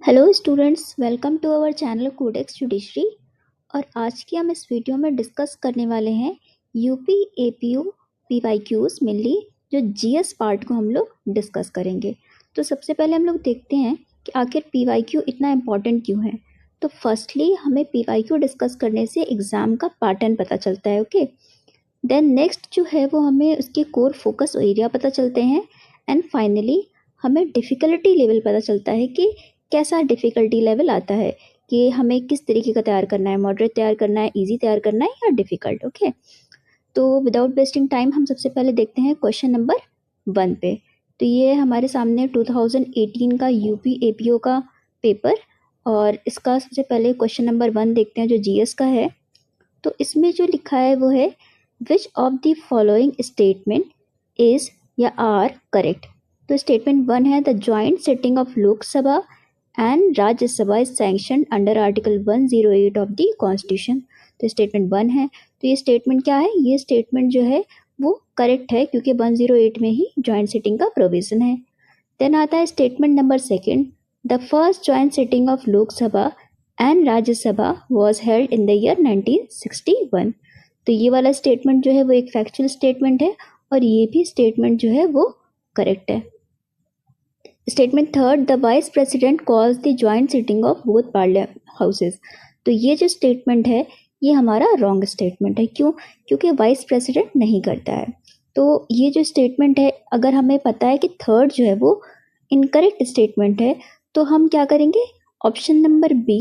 Hello students, welcome to our channel Codex judiciary. और आज की हम इस वीडियो में डिस्कस करने वाले हैं यूपी एपीयू पीवाईक्यूज मेनली जो जीएस पार्ट को हम लोग डिस्कस करेंगे। तो सबसे पहले हम लोग देखते हैं कि आखिर पीवाईक्यू इतना इम्पॉर्टेंट क्यों है। तो फर्स्टली हमें पीवाईक्यू डिस्कस करने से एग्ज़ाम का पैटर्न पता चलता है। ओके, देन नेक्स्ट जो है वो हमें उसके कोर फोकस एरिया पता चलते हैं। एंड फाइनली हमें डिफ़िकल्टी लेवल पता चलता है कि कैसा डिफ़िकल्टी लेवल आता है, कि हमें किस तरीके का तैयार करना है, मॉडरेट तैयार करना है, इजी तैयार करना है या डिफ़िकल्ट। ओके, तो विदाउट वेस्टिंग टाइम हम सबसे पहले देखते हैं क्वेश्चन नंबर 1 पे। तो ये हमारे सामने 2018 का यूपी एपीओ का पेपर, और इसका सबसे पहले क्वेश्चन नंबर 1 देखते हैं जो जीएस का है। तो इसमें जो लिखा है वो है which of the following statement is या आर करेक्ट। तो स्टेटमेंट 1 है the joint sitting of Lok Sabha and Rajya Sabha is sanctioned under article 108 of the constitution. तो स्टेटमेंट 1 है, तो ये स्टेटमेंट क्या है, ये स्टेटमेंट जो है वो करेक्ट है क्योंकि 108 में ही ज्वाइंट सिटिंग का प्रोविजन है। देन आता है statement number 2, the first joint sitting of Lok Sabha and Rajya Sabha was held in the year 1961। तो ये वाला स्टेटमेंट जो है वो एक फैक्चुअल स्टेटमेंट है और ये भी स्टेटमेंट जो है वो करेक्ट है। Statement 3, the vice president calls the joint sitting of both parliament houses. तो ये जो स्टेटमेंट है ये हमारा रॉन्ग स्टेटमेंट है। क्यों? क्योंकि वाइस प्रेसिडेंट नहीं करता है। तो ये जो स्टेटमेंट है, अगर हमें पता है कि थर्ड जो है वो इनकरेक्ट स्टेटमेंट है, तो हम क्या करेंगे, ऑप्शन नंबर बी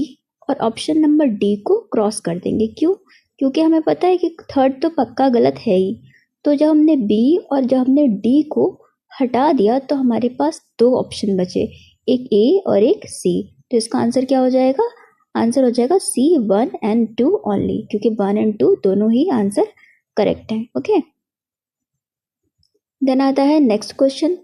और ऑप्शन नंबर डी को क्रॉस कर देंगे। क्यों? क्योंकि हमें पता है कि थर्ड तो पक्का गलत है ही। तो जब हमने बी और जब हमने डी को हटा दिया तो हमारे पास 2 ऑप्शन बचे, एक ए और एक सी। तो इसका आंसर क्या हो जाएगा? आंसर हो जाएगा सी 1 and 2 ओनली, क्योंकि 1 and 2 दोनों ही आंसर करेक्ट है। ओके, देन आता है नेक्स्ट क्वेश्चन।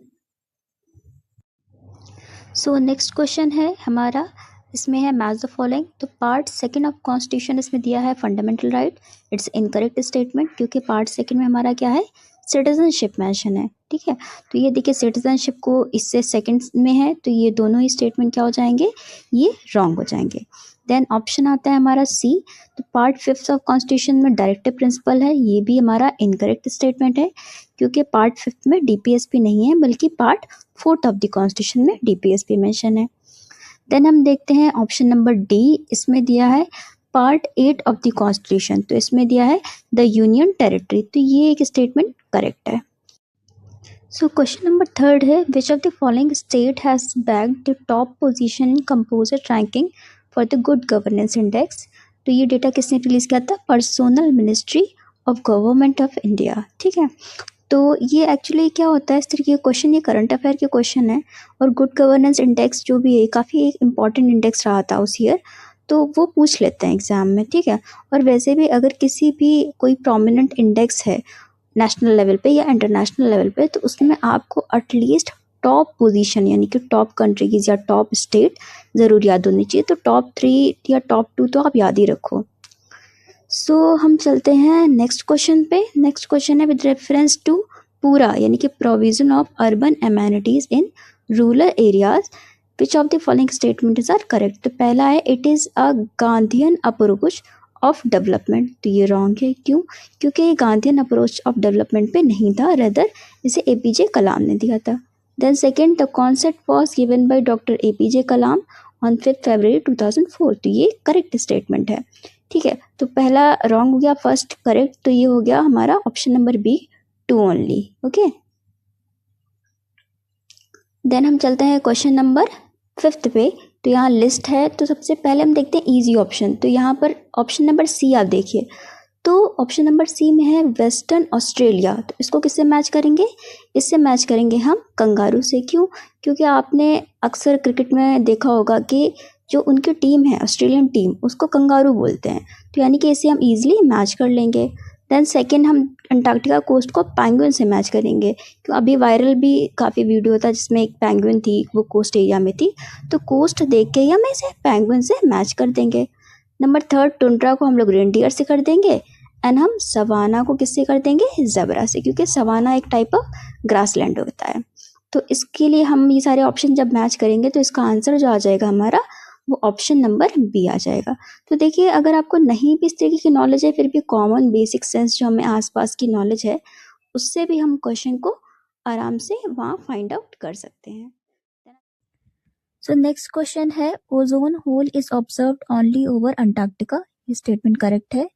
सो नेक्स्ट क्वेश्चन है हमारा, इसमें है मैच द फॉलोइंग। तो पार्ट 2 ऑफ कॉन्स्टिट्यूशन इसमें दिया है fundamental right, it's incorrect statement क्योंकि पार्ट 2 में हमारा क्या है, सिटीजनशिप मेंशन है। ठीक है, तो ये देखिए सिटीजनशिप को इससे सेकंड में है, तो ये दोनों ही स्टेटमेंट क्या हो जाएंगे, ये रॉन्ग हो जाएंगे। देन ऑप्शन आता है हमारा सी, तो पार्ट 5 ऑफ कॉन्स्टिट्यूशन में डायरेक्टिव प्रिंसिपल है, ये भी हमारा इनकरेक्ट स्टेटमेंट है क्योंकि पार्ट 5 में डीपीएसपी नहीं है बल्कि पार्ट 4 ऑफ द कॉन्स्टिट्यूशन में डीपीएसपी मेंशन है। देन हम देखते हैं ऑप्शन नंबर डी, इसमें दिया है पार्ट 8 ऑफ द कॉन्स्टिट्यूशन, तो इसमें दिया है द यूनियन टेरिटरी, तो ये एक स्टेटमेंट करेक्ट है। सो क्वेश्चन नंबर 3 है which of the following state has bagged the top position in composite ranking for the good governance index. तो ये डेटा किसने रिलीज किया था? Personal ministry of government of India. ठीक है, तो ये एक्चुअली क्या होता है, इस तरीके के क्वेश्चन, ये करंट अफेयर के क्वेश्चन है। और गुड गवर्नेंस इंडेक्स जो भी है काफ़ी एक इम्पॉर्टेंट इंडेक्स रहा था उस ईयर, तो वो पूछ लेते हैं एग्जाम में। ठीक है, और वैसे भी अगर किसी भी कोई प्रोमिनेंट इंडेक्स है नेशनल लेवल पे या इंटरनेशनल लेवल पे, तो उसमें आपको एटलीस्ट टॉप पोजीशन यानी कि टॉप कंट्रीज या टॉप स्टेट ज़रूर याद होनी चाहिए। तो टॉप 3 या टॉप 2 तो आप याद ही रखो। सो हम चलते हैं नेक्स्ट क्वेश्चन पे। नेक्स्ट क्वेश्चन है विद रेफरेंस टू पूरा यानी कि provision of urban amenities in rural areas which of the following statements are correct. तो पहला है it is a Gandhian approach of development, तो ये रॉन्ग है। क्यों? क्योंकि ये गांधीयन अप्रोच ऑफ डेवलपमेंट पे नहीं था, रेदर इसे एपीजे कलाम ने दिया था। Then second, the concept was given by doctor APJ Kalam on 5 फरवरी 2004, तो ये करेक्ट स्टेटमेंट है। ठीक है, तो पहला रॉन्ग हो गया, फर्स्ट करेक्ट, तो ये हो गया हमारा option number B 2 only. Okay, then हम चलते हैं क्वेश्चन नंबर 5 पे। तो यहाँ लिस्ट है, तो सबसे पहले हम देखते हैं इजी ऑप्शन। तो यहाँ पर ऑप्शन नंबर सी आप देखिए, तो ऑप्शन नंबर सी में है वेस्टर्न ऑस्ट्रेलिया, तो इसको किससे मैच करेंगे? इससे मैच करेंगे हम कंगारू से। क्यों? क्योंकि आपने अक्सर क्रिकेट में देखा होगा कि जो उनकी टीम है ऑस्ट्रेलियन टीम, उसको कंगारू बोलते हैं, तो यानी कि इसे हम इजीली मैच कर लेंगे। देन सेकेंड, हम अंटार्कटिका कोस्ट को पेंगुइन से मैच करेंगे, क्योंकि अभी वायरल भी काफ़ी वीडियो था जिसमें एक पेंगुइन थी, वो कोस्ट एरिया में थी, तो कोस्ट देख के ही हम इसे पेंगुइन से मैच कर देंगे। नंबर 3, टुंड्रा को हम लोग रेनडियर से कर देंगे, एंड हम सवाना को किससे कर देंगे? ज़ेब्रा से, क्योंकि सवाना एक टाइप ऑफ ग्रासलैंड होता है। तो इसके लिए हम ये सारे ऑप्शन जब मैच करेंगे तो इसका आंसर जो आ जाएगा हमारा वो ऑप्शन नंबर बी आ जाएगा। तो देखिए, अगर आपको नहीं भी इस तरीके की नॉलेज है, फिर भी कॉमन बेसिक सेंस जो हमें आसपास की नॉलेज है, उससे भी हम क्वेश्चन को आराम से वहाँ फाइंड आउट कर सकते हैं। सो नेक्स्ट क्वेश्चन है, ozone hole is observed only over Antarctica. ये स्टेटमेंट करेक्ट है।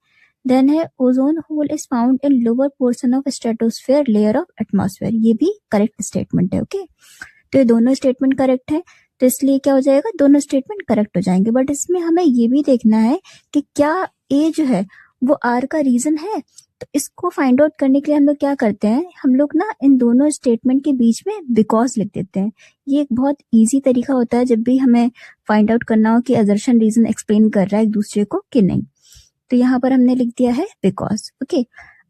देन है, ozone hole is found in lower portion of stratosphere layer of atmosphere. ये भी करेक्ट स्टेटमेंट है। ओके, तो ये दोनों स्टेटमेंट करेक्ट है, तो इसलिए क्या हो जाएगा, दोनों स्टेटमेंट करेक्ट हो जाएंगे। बट इसमें हमें ये भी देखना है कि क्या ए जो है वो आर का रीजन है। तो इसको फाइंड आउट करने के लिए हम लोग क्या करते हैं, हम लोग ना इन दोनों स्टेटमेंट के बीच में बिकॉज लिख देते हैं। ये एक बहुत इजी तरीका होता है जब भी हमें फाइंड आउट करना हो कि असर्शन रीजन एक्सप्लेन कर रहा है एक दूसरे को कि नहीं। तो यहाँ पर हमने लिख दिया है बिकॉज। ओके,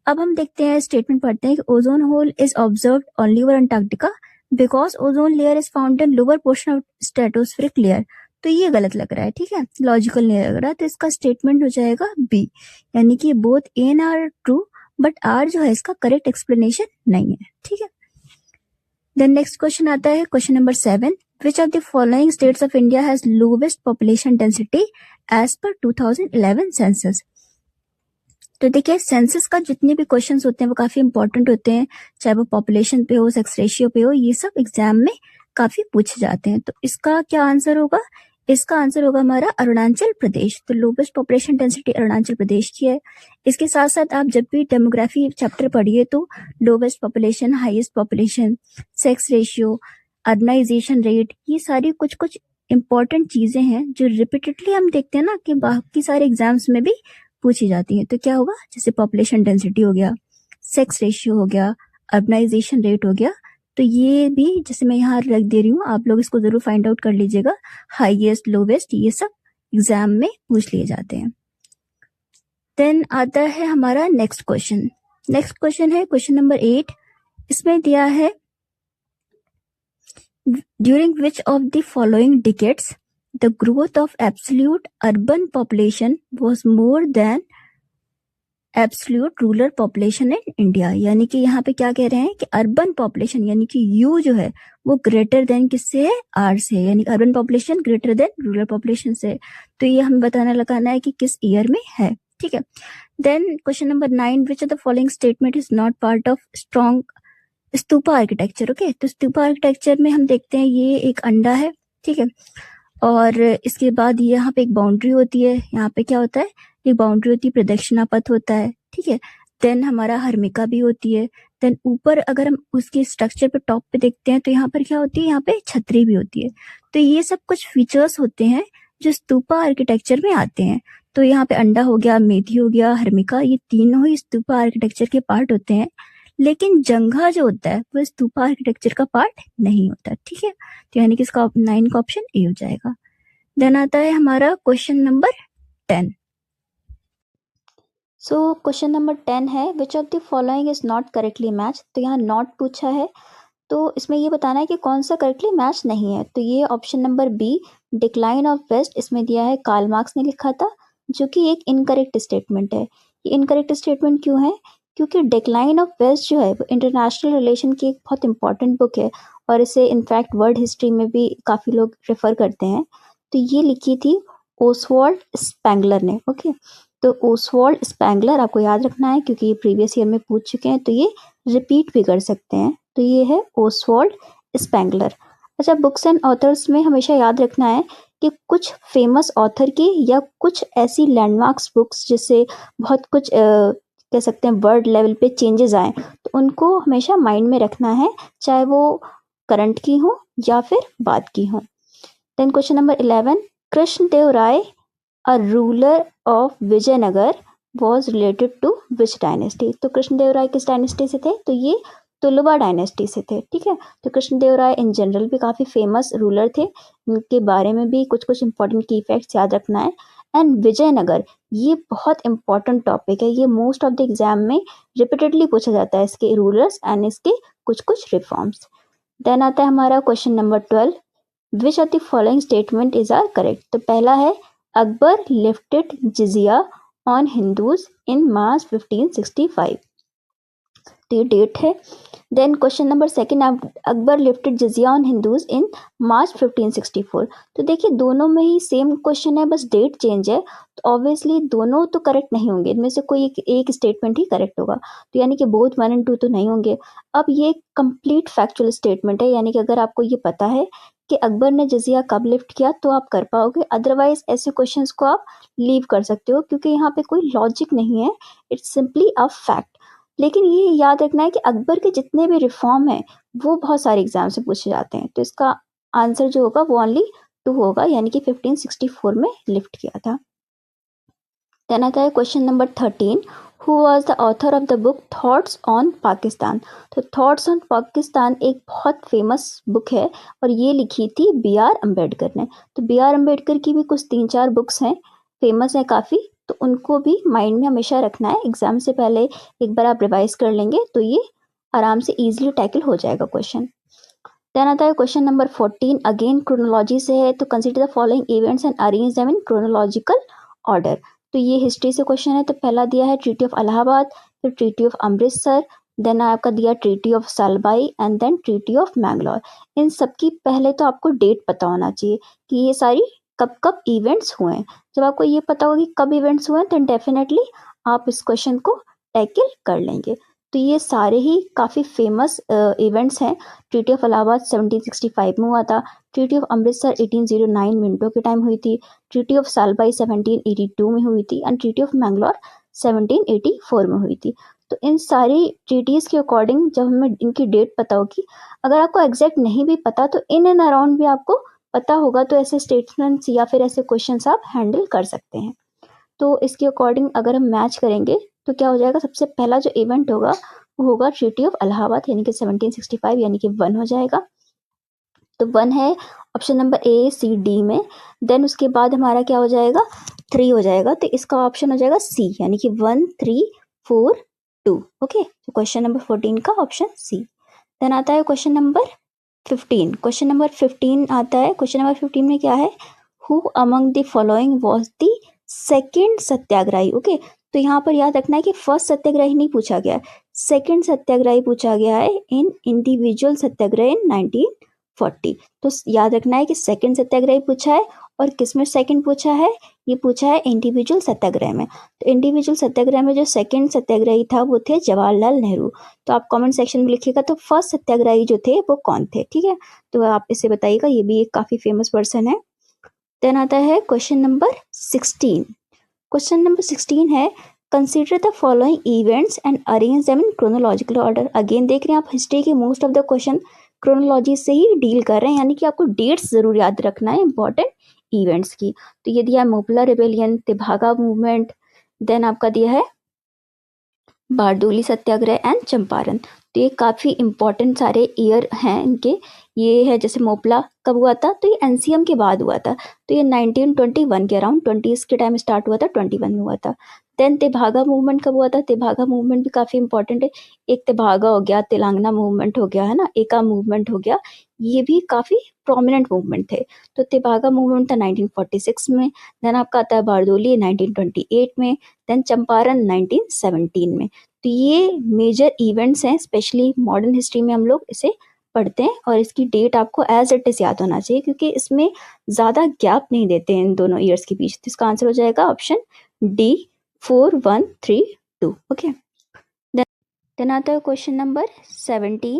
अब हम देखते हैं, स्टेटमेंट पढ़ते हैं कि ozone hole is observed only over Antarctica because ozone layer is found in lower portion of stratospheric layer. तो ये गलत लग रहा है, ठीक है, लॉजिकल नहीं लग रहा, तो इसका स्टेटमेंट हो जाएगा बी, यानी कि both A and R true, but R जो है इसका करेक्ट एक्सप्लेनेशन नहीं है, ठीक है। देन नेक्स्ट क्वेश्चन आता है, question number 7, which of the following states of India has lowest population density as per 2011 census. तो देखिए, सेंसस का जितने भी क्वेश्चंस होते हैं वो काफी इंपॉर्टेंट होते हैं, चाहे वो पॉपुलेशन पे हो, सेक्स रेशियो पे हो, ये सब एग्जाम में काफी पूछे जाते हैं। तो इसका क्या आंसर होगा, इसका आंसर होगा हमारा अरुणाचल प्रदेश। तो lowest population density Arunachal Pradesh की है। इसके साथ साथ आप जब भी डेमोग्राफी चैप्टर पढ़िए तो lowest population, highest population, sex ratio, urbanisation rate, ये सारी कुछ कुछ इंपॉर्टेंट चीजें हैं जो रिपीटेडली हम देखते हैं ना कि बाकी सारे एग्जाम्स में भी पूछी जाती है। तो क्या होगा, जैसे पॉपुलेशन डेंसिटी हो गया, सेक्स रेशियो हो गया, अर्बनाइजेशन रेट हो गया, तो ये भी जैसे मैं यहाँ रख दे रही हूँ, आप लोग इसको जरूर फाइंड आउट कर लीजिएगा। हाईएस्ट, लोवेस्ट, ये सब एग्जाम में पूछ लिए जाते हैं। देन आता है हमारा नेक्स्ट क्वेश्चन। नेक्स्ट क्वेश्चन है क्वेश्चन नंबर 8। इसमें दिया है, during which of the following decades the growth of absolute urban population was more than absolute rural population in India। यानी कि यहाँ पे क्या कह रहे हैं कि अर्बन पॉपुलेशन यानी कि U जो है वो ग्रेटर देन किससे है, R से, यानी urban population greater than rural population से। तो ये हमें बताना लगाना है कि किस ईयर में है, ठीक है। Then question number 9, which of the following statement is not part of strong stupa architecture. Okay, तो स्तूपा आर्किटेक्चर में हम देखते हैं ये एक अंडा है, ठीक है, और इसके बाद यहाँ पे एक बाउंड्री होती है, यहाँ पे क्या होता है, एक बाउंड्री होती है, प्रदक्षिणा पथ होता है, ठीक है। देन हमारा हर्मिका भी होती है। देन ऊपर अगर हम उसके स्ट्रक्चर पे टॉप पे देखते हैं तो यहाँ पर क्या होती है, यहाँ पे छतरी भी होती है। तो ये सब कुछ फीचर्स होते हैं जो स्तूपा आर्किटेक्चर में आते हैं। तो यहाँ पे अंडा हो गया, मेधी हो गया, हर्मिका, ये तीनों ही स्तूपा आर्किटेक्चर के पार्ट होते हैं। लेकिन जंघा जो होता है वो स्तूपा आर्किटेक्चर का पार्ट नहीं होता, ठीक है। तो यानी कि इसका 9 का ऑप्शन ए हो जाएगा। देन आता है हमारा question number 10। So question number 10 है, which of the following is not correctly match. तो यहाँ नॉट पूछा है, तो इसमें ये बताना है कि कौन सा करेक्टली मैच नहीं है। तो ये option number B, decline of waste, इसमें दिया है कार्ल मार्क्स ने लिखा था, जो कि एक इनकरेक्ट स्टेटमेंट है। ये इनकरेक्ट स्टेटमेंट क्यों है, क्योंकि डिक्लाइन ऑफ वेस्ट जो है वो इंटरनेशनल रिलेशन की एक बहुत इंपॉर्टेंट बुक है, और इसे इनफैक्ट वर्ल्ड हिस्ट्री में भी काफ़ी लोग रेफर करते हैं। तो ये लिखी थी ओसवाल्ड स्पेंगलर ने। ओके, तो ओसवाल्ड स्पेंगलर आपको याद रखना है क्योंकि ये प्रीवियस ईयर में पूछ चुके हैं, तो ये रिपीट भी कर सकते हैं। तो ये है ओसवाल्ड स्पेंगलर। अच्छा, बुक्स एंड ऑथर्स में हमेशा याद रखना है कि कुछ फेमस ऑथर की या कुछ ऐसी लैंडमार्क्स बुक्स जिससे बहुत कुछ कह सकते हैं वर्ल्ड लेवल पे चेंजेस आए, तो उनको हमेशा माइंड में रखना है, चाहे वो करंट की हो या फिर बाद की हो। Then question number 11, Krishnadeva Raya, a ruler of Vijayanagar, was related to which dynasty. तो कृष्णदेव राय किस डायनेस्टी से थे, तो ये तुलुवा डायनेस्टी से थे, ठीक है। तो कृष्णदेव राय इन जनरल भी काफ़ी फेमस रूलर थे, इनके बारे में भी कुछ कुछ इंपॉर्टेंट की फैक्ट्स याद रखना है। एंड विजयनगर, ये बहुत इंपॉर्टेंट टॉपिक है, ये मोस्ट ऑफ द एग्जाम में रिपीटेडली पूछा जाता है, इसके रूलर्स एंड इसके कुछ कुछ रिफॉर्म्स। देन आता है हमारा question number 12, which of the following statement is are correct. तो पहला है, अकबर लिफ्टेड जिजिया ऑन हिंदूज इन मार्च 1565। तो ये डेट है। Then question number second, Akbar lifted जजिया ऑन हिंदूज इन मार्च 1564। तो देखिए दोनों में ही सेम क्वेश्चन है, बस डेट चेंज है, तो ऑब्वियसली दोनों तो करेक्ट नहीं होंगे, इनमें से कोई एक स्टेटमेंट ही करेक्ट होगा, तो यानी कि बोथ 1 और 2 तो नहीं होंगे। अब ये कंप्लीट फैक्चुअल स्टेटमेंट है, यानी कि अगर आपको ये पता है कि अकबर ने जजिया कब लिफ्ट किया तो आप कर पाओगे, अदरवाइज ऐसे क्वेश्चंस को आप लीव कर सकते हो, क्योंकि यहाँ पे कोई लॉजिक नहीं है, इट्स सिंपली अ फैक्ट। लेकिन ये याद रखना है कि अकबर के जितने भी रिफॉर्म हैं वो बहुत सारे एग्जाम से पूछे जाते हैं, तो इसका आंसर जो होगा वो ओनली 2 होगा, यानी कि 1564 में लिफ्ट किया था। देन आता है question number 13, who was the author of the book thoughts on Pakistan. तो थॉट्स ऑन पाकिस्तान एक बहुत फेमस बुक है और ये लिखी थी बी आर अम्बेडकर ने। तो बी आर अम्बेडकर की भी कुछ 3-4 बुक्स हैं, फेमस हैं काफ़ी, तो उनको भी माइंड में हमेशा रखना है, एग्जाम से पहले एक बार आप रिवाइज कर लेंगे तो ये आराम से ईजिली टैकल हो जाएगा क्वेश्चन। देन आता है क्वेश्चन नंबर 14, अगेन क्रोनोलॉजी से है, तो consider the following events and arrange them in chronological order. तो ये हिस्ट्री से क्वेश्चन है, तो पहला दिया है ट्रीटी ऑफ इलाहाबाद, फिर ट्रीटी ऑफ अमृतसर, देन आपका दिया treaty of Salbai and then treaty of Mangalore. इन सबकी पहले तो आपको डेट पता होना चाहिए कि ये सारी कब कब इवेंट्स हुए हैं। जब आपको ये पता होगा कि कब इवेंट्स हुए हैं तो डेफिनेटली आप इस क्वेश्चन को टैकल कर लेंगे। तो ये सारे ही काफ़ी फेमस इवेंट्स हैं। ट्रीटी ऑफ इलाहाबाद 1765 में हुआ था, ट्रीटी ऑफ अमृतसर 1809 मिनटों के टाइम हुई थी, ट्रीटी ऑफ सालबाई 1782 में हुई थी एंड ट्रीटी ऑफ मैंगलोर 1784 में हुई थी। तो इन सारी ट्रीटीज़ के अकॉर्डिंग जब हमें इनकी डेट पता होगी, अगर आपको एग्जैक्ट नहीं भी पता तो इन एंड अराउंड भी आपको पता होगा, तो ऐसे स्टेटमेंट्स या फिर ऐसे क्वेश्चंस आप हैंडल कर सकते हैं। तो इसके अकॉर्डिंग अगर हम मैच करेंगे तो क्या हो जाएगा, सबसे पहला जो इवेंट होगा वो होगा ट्रीटी ऑफ इलाहाबाद, यानी कि 1765, यानी कि 1 हो जाएगा। तो 1 है option number A C D में। देन उसके बाद हमारा क्या हो जाएगा, 3 हो जाएगा, तो इसका ऑप्शन हो जाएगा सी, यानी कि 1 3 4 2। ओके, तो क्वेश्चन नंबर 14 का ऑप्शन सी। देन आता है क्वेश्चन नंबर 15। क्वेश्चन नंबर 15 आता है, क्वेश्चन नंबर 15 में क्या है, who among the following was the second satyagrahi. Okay, तो यहाँ पर याद रखना है कि फर्स्ट सत्याग्रही नहीं पूछा गया है, सेकेंड सत्याग्रही पूछा गया है इन इंडिविजुअल सत्याग्रह इन 1940। तो याद रखना है कि सेकेंड सत्याग्रही पूछा है, और किस में सेकेंड पूछा है, ये पूछा है इंडिविजुअल सत्याग्रह में। तो इंडिविजुअल सत्याग्रह में जो सेकेंड सत्याग्रही था वो थे जवाहरलाल नेहरू। तो आप कमेंट सेक्शन में लिखिएगा तो फर्स्ट सत्याग्रही जो थे वो कौन थे, ठीक है, तो आप इसे बताइएगा, ये भी एक काफ़ी फेमस पर्सन है। देन आता है क्वेश्चन नंबर 16। क्वेश्चन नंबर 16 है, consider the following events and arrange them in chronological order. Again देख रहे हैं आप, हिस्ट्री के most of the question chronology से ही डील कर रहे हैं, यानी कि आपको डेट्स जरूर याद रखना है इंपॉर्टेंट इवेंट्स की। तो ये दिया है Moplah rebellion, Tebhaga movement, then आपका दिया है बारडोली सत्याग्रह एंड चंपारण। तो ये काफ़ी इंपॉर्टेंट सारे ईयर हैं इनके। ये है जैसे मोपला कब हुआ था, तो ये एनसीएम के बाद हुआ था, तो ये 1921 के अराउंड 20s के टाइम स्टार्ट हुआ था, 21 में हुआ था। देन तेभागा मूवमेंट कब हुआ था, तेभागा मूवमेंट भी काफ़ी इंपॉर्टेंट है, एक तेभागा हो गया, तेलंगाना मूवमेंट हो गया है ना, एका मूवमेंट हो गया, ये भी काफ़ी प्रोमिनेंट मूवमेंट थे। तो तेभागा मूवमेंट था 1946 में, देन आपका आता है बारडोली 1928 में, देन चंपारण 1917 में। तो ये मेजर इवेंट्स हैं, स्पेशली मॉडर्न हिस्ट्री में हम लोग इसे पढ़ते हैं, और इसकी डेट आपको एज इट इज़ याद होना चाहिए, क्योंकि इसमें ज़्यादा गैप नहीं देते हैं इन दोनों ईयर्स के बीच। तो इसका आंसर हो जाएगा ऑप्शन डी 4132। ओके, देन आता है क्वेश्चन नंबर 17।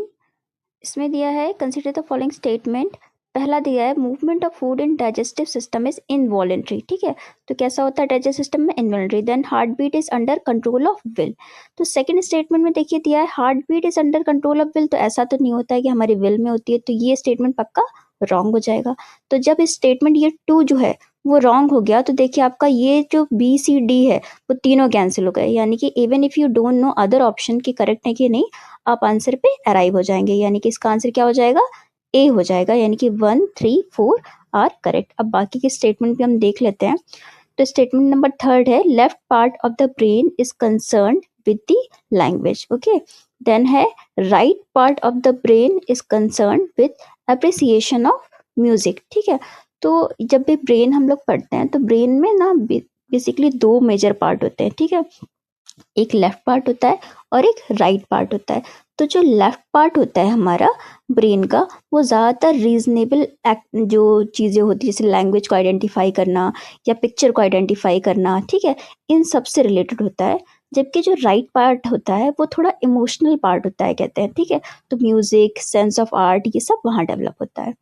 इसमें दिया है कंसीडर द फॉलोइंग स्टेटमेंट। पहला दिया है movement of food in digestive system is involuntary, ठीक है, तो कैसा होता है डाइजेस्टिव सिस्टम में, involuntary. Then heart beat is under control of will. तो सेकंड स्टेटमेंट में देखिए दिया है heart beat is under control of will, तो ऐसा तो नहीं होता है कि हमारी विल में होती है, तो ये स्टेटमेंट पक्का रॉन्ग हो जाएगा। तो जब इस स्टेटमेंट ये 2 जो है वो रॉन्ग हो गया, तो देखिए आपका ये जो बी सी डी है वो तीनों कैंसिल हो गए, यानी कि even if you don't know other option की करेक्ट है कि नहीं, आप आंसर पे अराइव हो जाएंगे, यानी कि इसका आंसर क्या हो जाएगा, ए हो जाएगा, यानी कि 1 3 4 आर करेक्ट। अब बाकी के स्टेटमेंट भी हम देख लेते हैं। तो स्टेटमेंट नंबर 3 है left part of the brain is concern with the language. Okay, then है right part of the brain is concern with appreciation of music, ठीक है। तो जब भी ब्रेन हम लोग पढ़ते हैं तो ब्रेन में ना बेसिकली 2 मेजर पार्ट होते हैं, ठीक है। एक लेफ्ट पार्ट होता है और एक राइट पार्ट होता है। तो जो लेफ्ट पार्ट होता है हमारा ब्रेन का, वो ज़्यादातर रीजनेबल एक्ट जो चीज़ें होती है जैसे लैंग्वेज को आइडेंटिफाई करना या पिक्चर को आइडेंटिफाई करना, ठीक है, इन सब से रिलेटेड होता है। जबकि जो राइट पार्ट होता है वो थोड़ा इमोशनल पार्ट होता है कहते हैं, ठीक है। तो म्यूजिक, सेंस ऑफ आर्ट, ये सब वहाँ डेवलप होता है।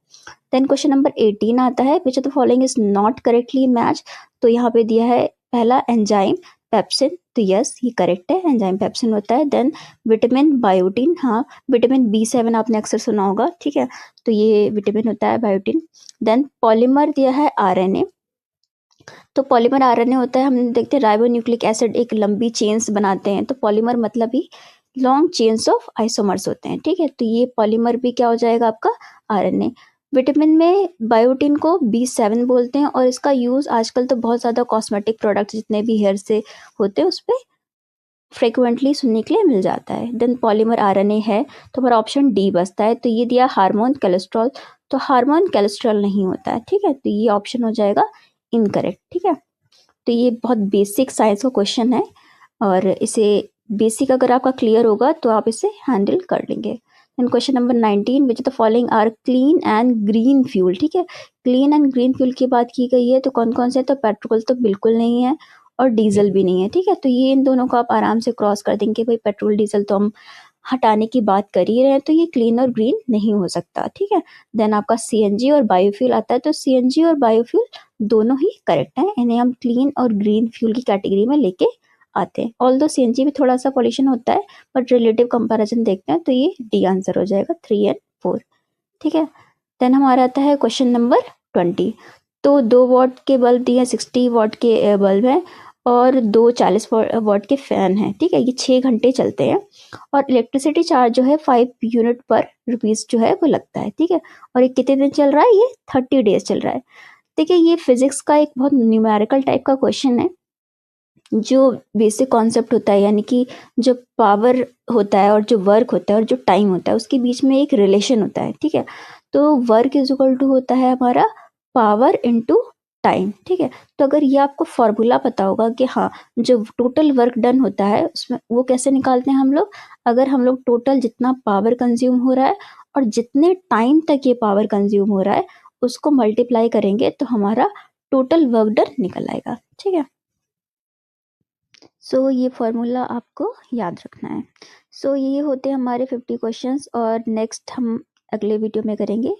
देन क्वेश्चन नंबर 18 आता है, which of the following is not correctly match. तो यहाँ पे दिया है पहला एंजाइम पेप्सिन, तो यस ये करेक्ट है, एंजाइम पेप्सिन होता है। देन विटामिन बायोटिन, हाँ विटामिन B7 आपने अक्सर सुना होगा, ठीक है, तो ये विटामिन होता है बायोटिन। देन पॉलीमर दिया है RNA, तो पॉलीमर RNA होता है, हम देखते हैं राइबोन्यूक्लिक एसिड एक लंबी चेन्स बनाते हैं, तो पॉलीमर मतलब ही लॉन्ग चेन्स ऑफ आइसोमर्स होते हैं, ठीक है, तो ये पॉलीमर भी क्या हो जाएगा आपका RNA। विटामिन में बायोटिन को B7 बोलते हैं और इसका यूज़ आजकल तो बहुत ज़्यादा कॉस्मेटिक प्रोडक्ट्स जितने भी हेयर से होते हैं उस पर फ्रिक्वेंटली सुनने के लिए मिल जाता है। देन पॉलीमर RNA है, तो हमारा ऑप्शन डी बचता है। तो ये दिया हार्मोन कोलेस्ट्रॉल, तो हार्मोन कोलेस्ट्रॉल नहीं होता है, ठीक है, तो ये ऑप्शन हो जाएगा इनकरेक्ट, ठीक है। तो ये बहुत बेसिक साइंस का क्वेश्चन है और इसे बेसिक अगर आपका क्लियर होगा तो आप इसे हैंडल कर लेंगे। Then question number 19, which the following are clean and green fuel, ठीक है, क्लीन एंड ग्रीन फ्यूल की बात की गई है, तो कौन कौन से, तो पेट्रोल तो बिल्कुल नहीं है और डीजल भी नहीं है, ठीक है, तो ये इन दोनों को आप आराम से क्रॉस कर देंगे, भाई पेट्रोल डीजल तो हम हटाने की बात कर ही रहे हैं, तो ये क्लीन और ग्रीन नहीं हो सकता, ठीक है। देन आपका CNG और बायोफ्यूल आता है, तो CNG और बायोफ्यूल दोनों ही करेक्ट हैं, इन्हें हम क्लीन और ग्रीन फ्यूल की कैटेगरी में लेके आते हैं। ऑल्दो CNG में थोड़ा सा पॉल्यूशन होता है, बट रिलेटिव कंपैरिजन देखते हैं तो ये डी आंसर हो जाएगा 3 और 4, ठीक है। देन हमारा आता है क्वेश्चन नंबर 20, तो 2 वाट के बल्ब दिए, 60 वाट के बल्ब हैं और 2 40 वाट के फ़ैन हैं, ठीक है, ये 6 घंटे चलते हैं और इलेक्ट्रिसिटी चार्ज जो है 5 यूनिट पर रुपीज़ जो है वो लगता है, ठीक है, और ये कितने दिन चल रहा है, ये 30 डेज चल रहा है। देखिए ये फिजिक्स का एक बहुत न्यूमेरिकल टाइप का क्वेश्चन है, जो बेसिक कॉन्सेप्ट होता है, यानी कि जो पावर होता है और जो वर्क होता है और जो टाइम होता है उसके बीच में एक रिलेशन होता है, ठीक है, तो वर्क इज इक्वल टू होता है हमारा पावर इनटू टाइम, ठीक है। तो अगर ये आपको फॉर्मूला पता होगा कि हाँ जो टोटल वर्क डन होता है उसमें वो कैसे निकालते हैं हम लोग, अगर हम लोग टोटल जितना पावर कंज्यूम हो रहा है और जितने टाइम तक ये पावर कंज्यूम हो रहा है उसको मल्टीप्लाई करेंगे तो हमारा टोटल वर्क डन निकल आएगा, ठीक है। सो ये फार्मूला आपको याद रखना है। सो ये होते हैं हमारे 50 क्वेश्चंस और नेक्स्ट हम अगले वीडियो में करेंगे,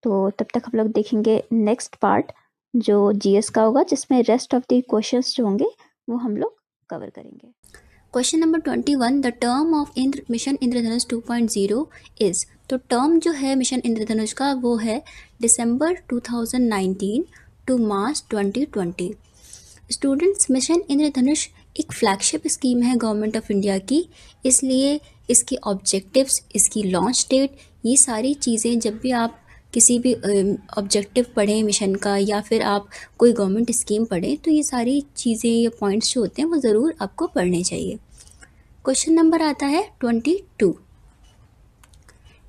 तो तब तक हम लोग देखेंगे नेक्स्ट पार्ट जो GS का होगा, जिसमें रेस्ट ऑफ द क्वेश्चंस जो होंगे वो हम लोग कवर करेंगे। Question number 21, the term of mission Indradhanush 2.0 is, तो टर्म जो है मिशन इंद्रधनुष का वो है दिसंबर 2019 टू मार्च 2020। स्टूडेंट्स, मिशन इंद्रधनुष एक फ्लैगशिप स्कीम है गवर्नमेंट ऑफ इंडिया की, इसलिए इसके ऑब्जेक्टिव्स, इसकी लॉन्च डेट, ये सारी चीज़ें जब भी आप किसी भी ऑब्जेक्टिव पढ़ें मिशन का या फिर आप कोई गवर्नमेंट स्कीम पढ़ें तो ये सारी चीज़ें या पॉइंट्स जो होते हैं वो ज़रूर आपको पढ़ने चाहिए। क्वेश्चन नंबर आता है 22,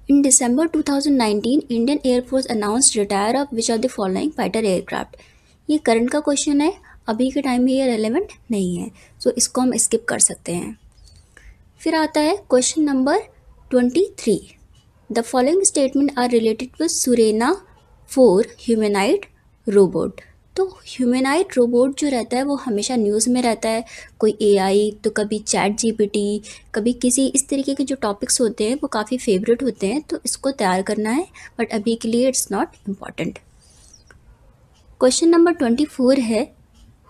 इन दिसंबर 2019 Indian air force announced retire of which of the following fighter aircraft. ये करंट का क्वेश्चन है, अभी के टाइम में ये रेलेवेंट नहीं है, सो इसको हम स्किप कर सकते हैं। फिर आता है question number 23, the following statement are related with Surena 4 humanoid robot. तो ह्यूमैनॉइड रोबोट जो रहता है वो हमेशा न्यूज़ में रहता है, कोई AI, तो कभी ChatGPT, कभी किसी इस तरीके के जो टॉपिक्स होते हैं वो काफ़ी फेवरेट होते हैं, तो इसको तैयार करना है, बट अभी के लिए it's not important. Question number 24 है,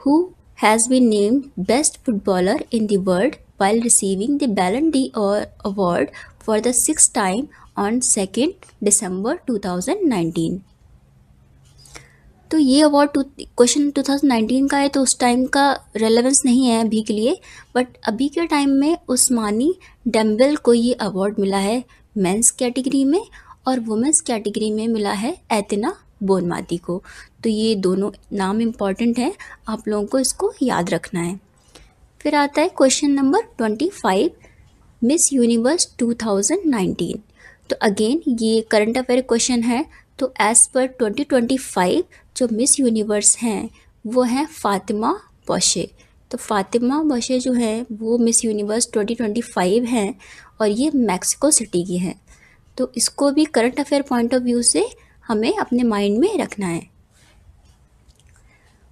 who has been named best footballer in the world while receiving the Ballon d'Or award for the 6th time on 2nd December 2019। तो ये अवार्ड क्वेश्चन 2019 का है, तो उस टाइम का रेलेवेंस नहीं है अभी के लिए, बट अभी के टाइम में उस्मानी डेम्बेल को ये अवार्ड मिला है मेंस कैटेगरी में और वुमेंस कैटेगरी में मिला है एतना बोनमाती को। तो ये दोनों नाम इम्पॉर्टेंट हैं, आप लोगों को इसको याद रखना है। फिर आता है क्वेश्चन नंबर 25, मिस यूनिवर्स 2019। तो अगेन ये करंट अफेयर क्वेश्चन है, तो एज़ पर 2025 जो मिस यूनिवर्स हैं वो हैं फातिमा पोशे, तो फातिमा बशे जो है वो मिस यूनिवर्स 2025 हैं और ये मैक्सिको सिटी की हैं। तो इसको भी current affair point of view से हमें अपने माइंड में रखना है।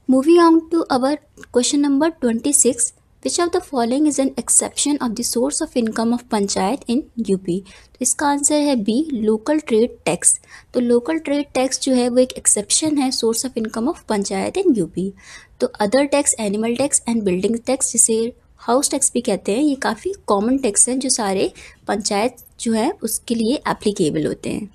Moving on to our question number 26, which of the following is an exception of the source of income of panchayat in UP. तो इसका आंसर है बी, लोकल ट्रेड टैक्स। तो लोकल ट्रेड टैक्स जो है वो एक एक्सेप्शन है source of income of panchayat in UP. तो other tax, animal tax and building tax, जिसे हाउस टैक्स भी कहते हैं, ये काफ़ी कॉमन टैक्स हैं जो सारे पंचायत जो है उसके लिए एप्लीकेबल होते हैं।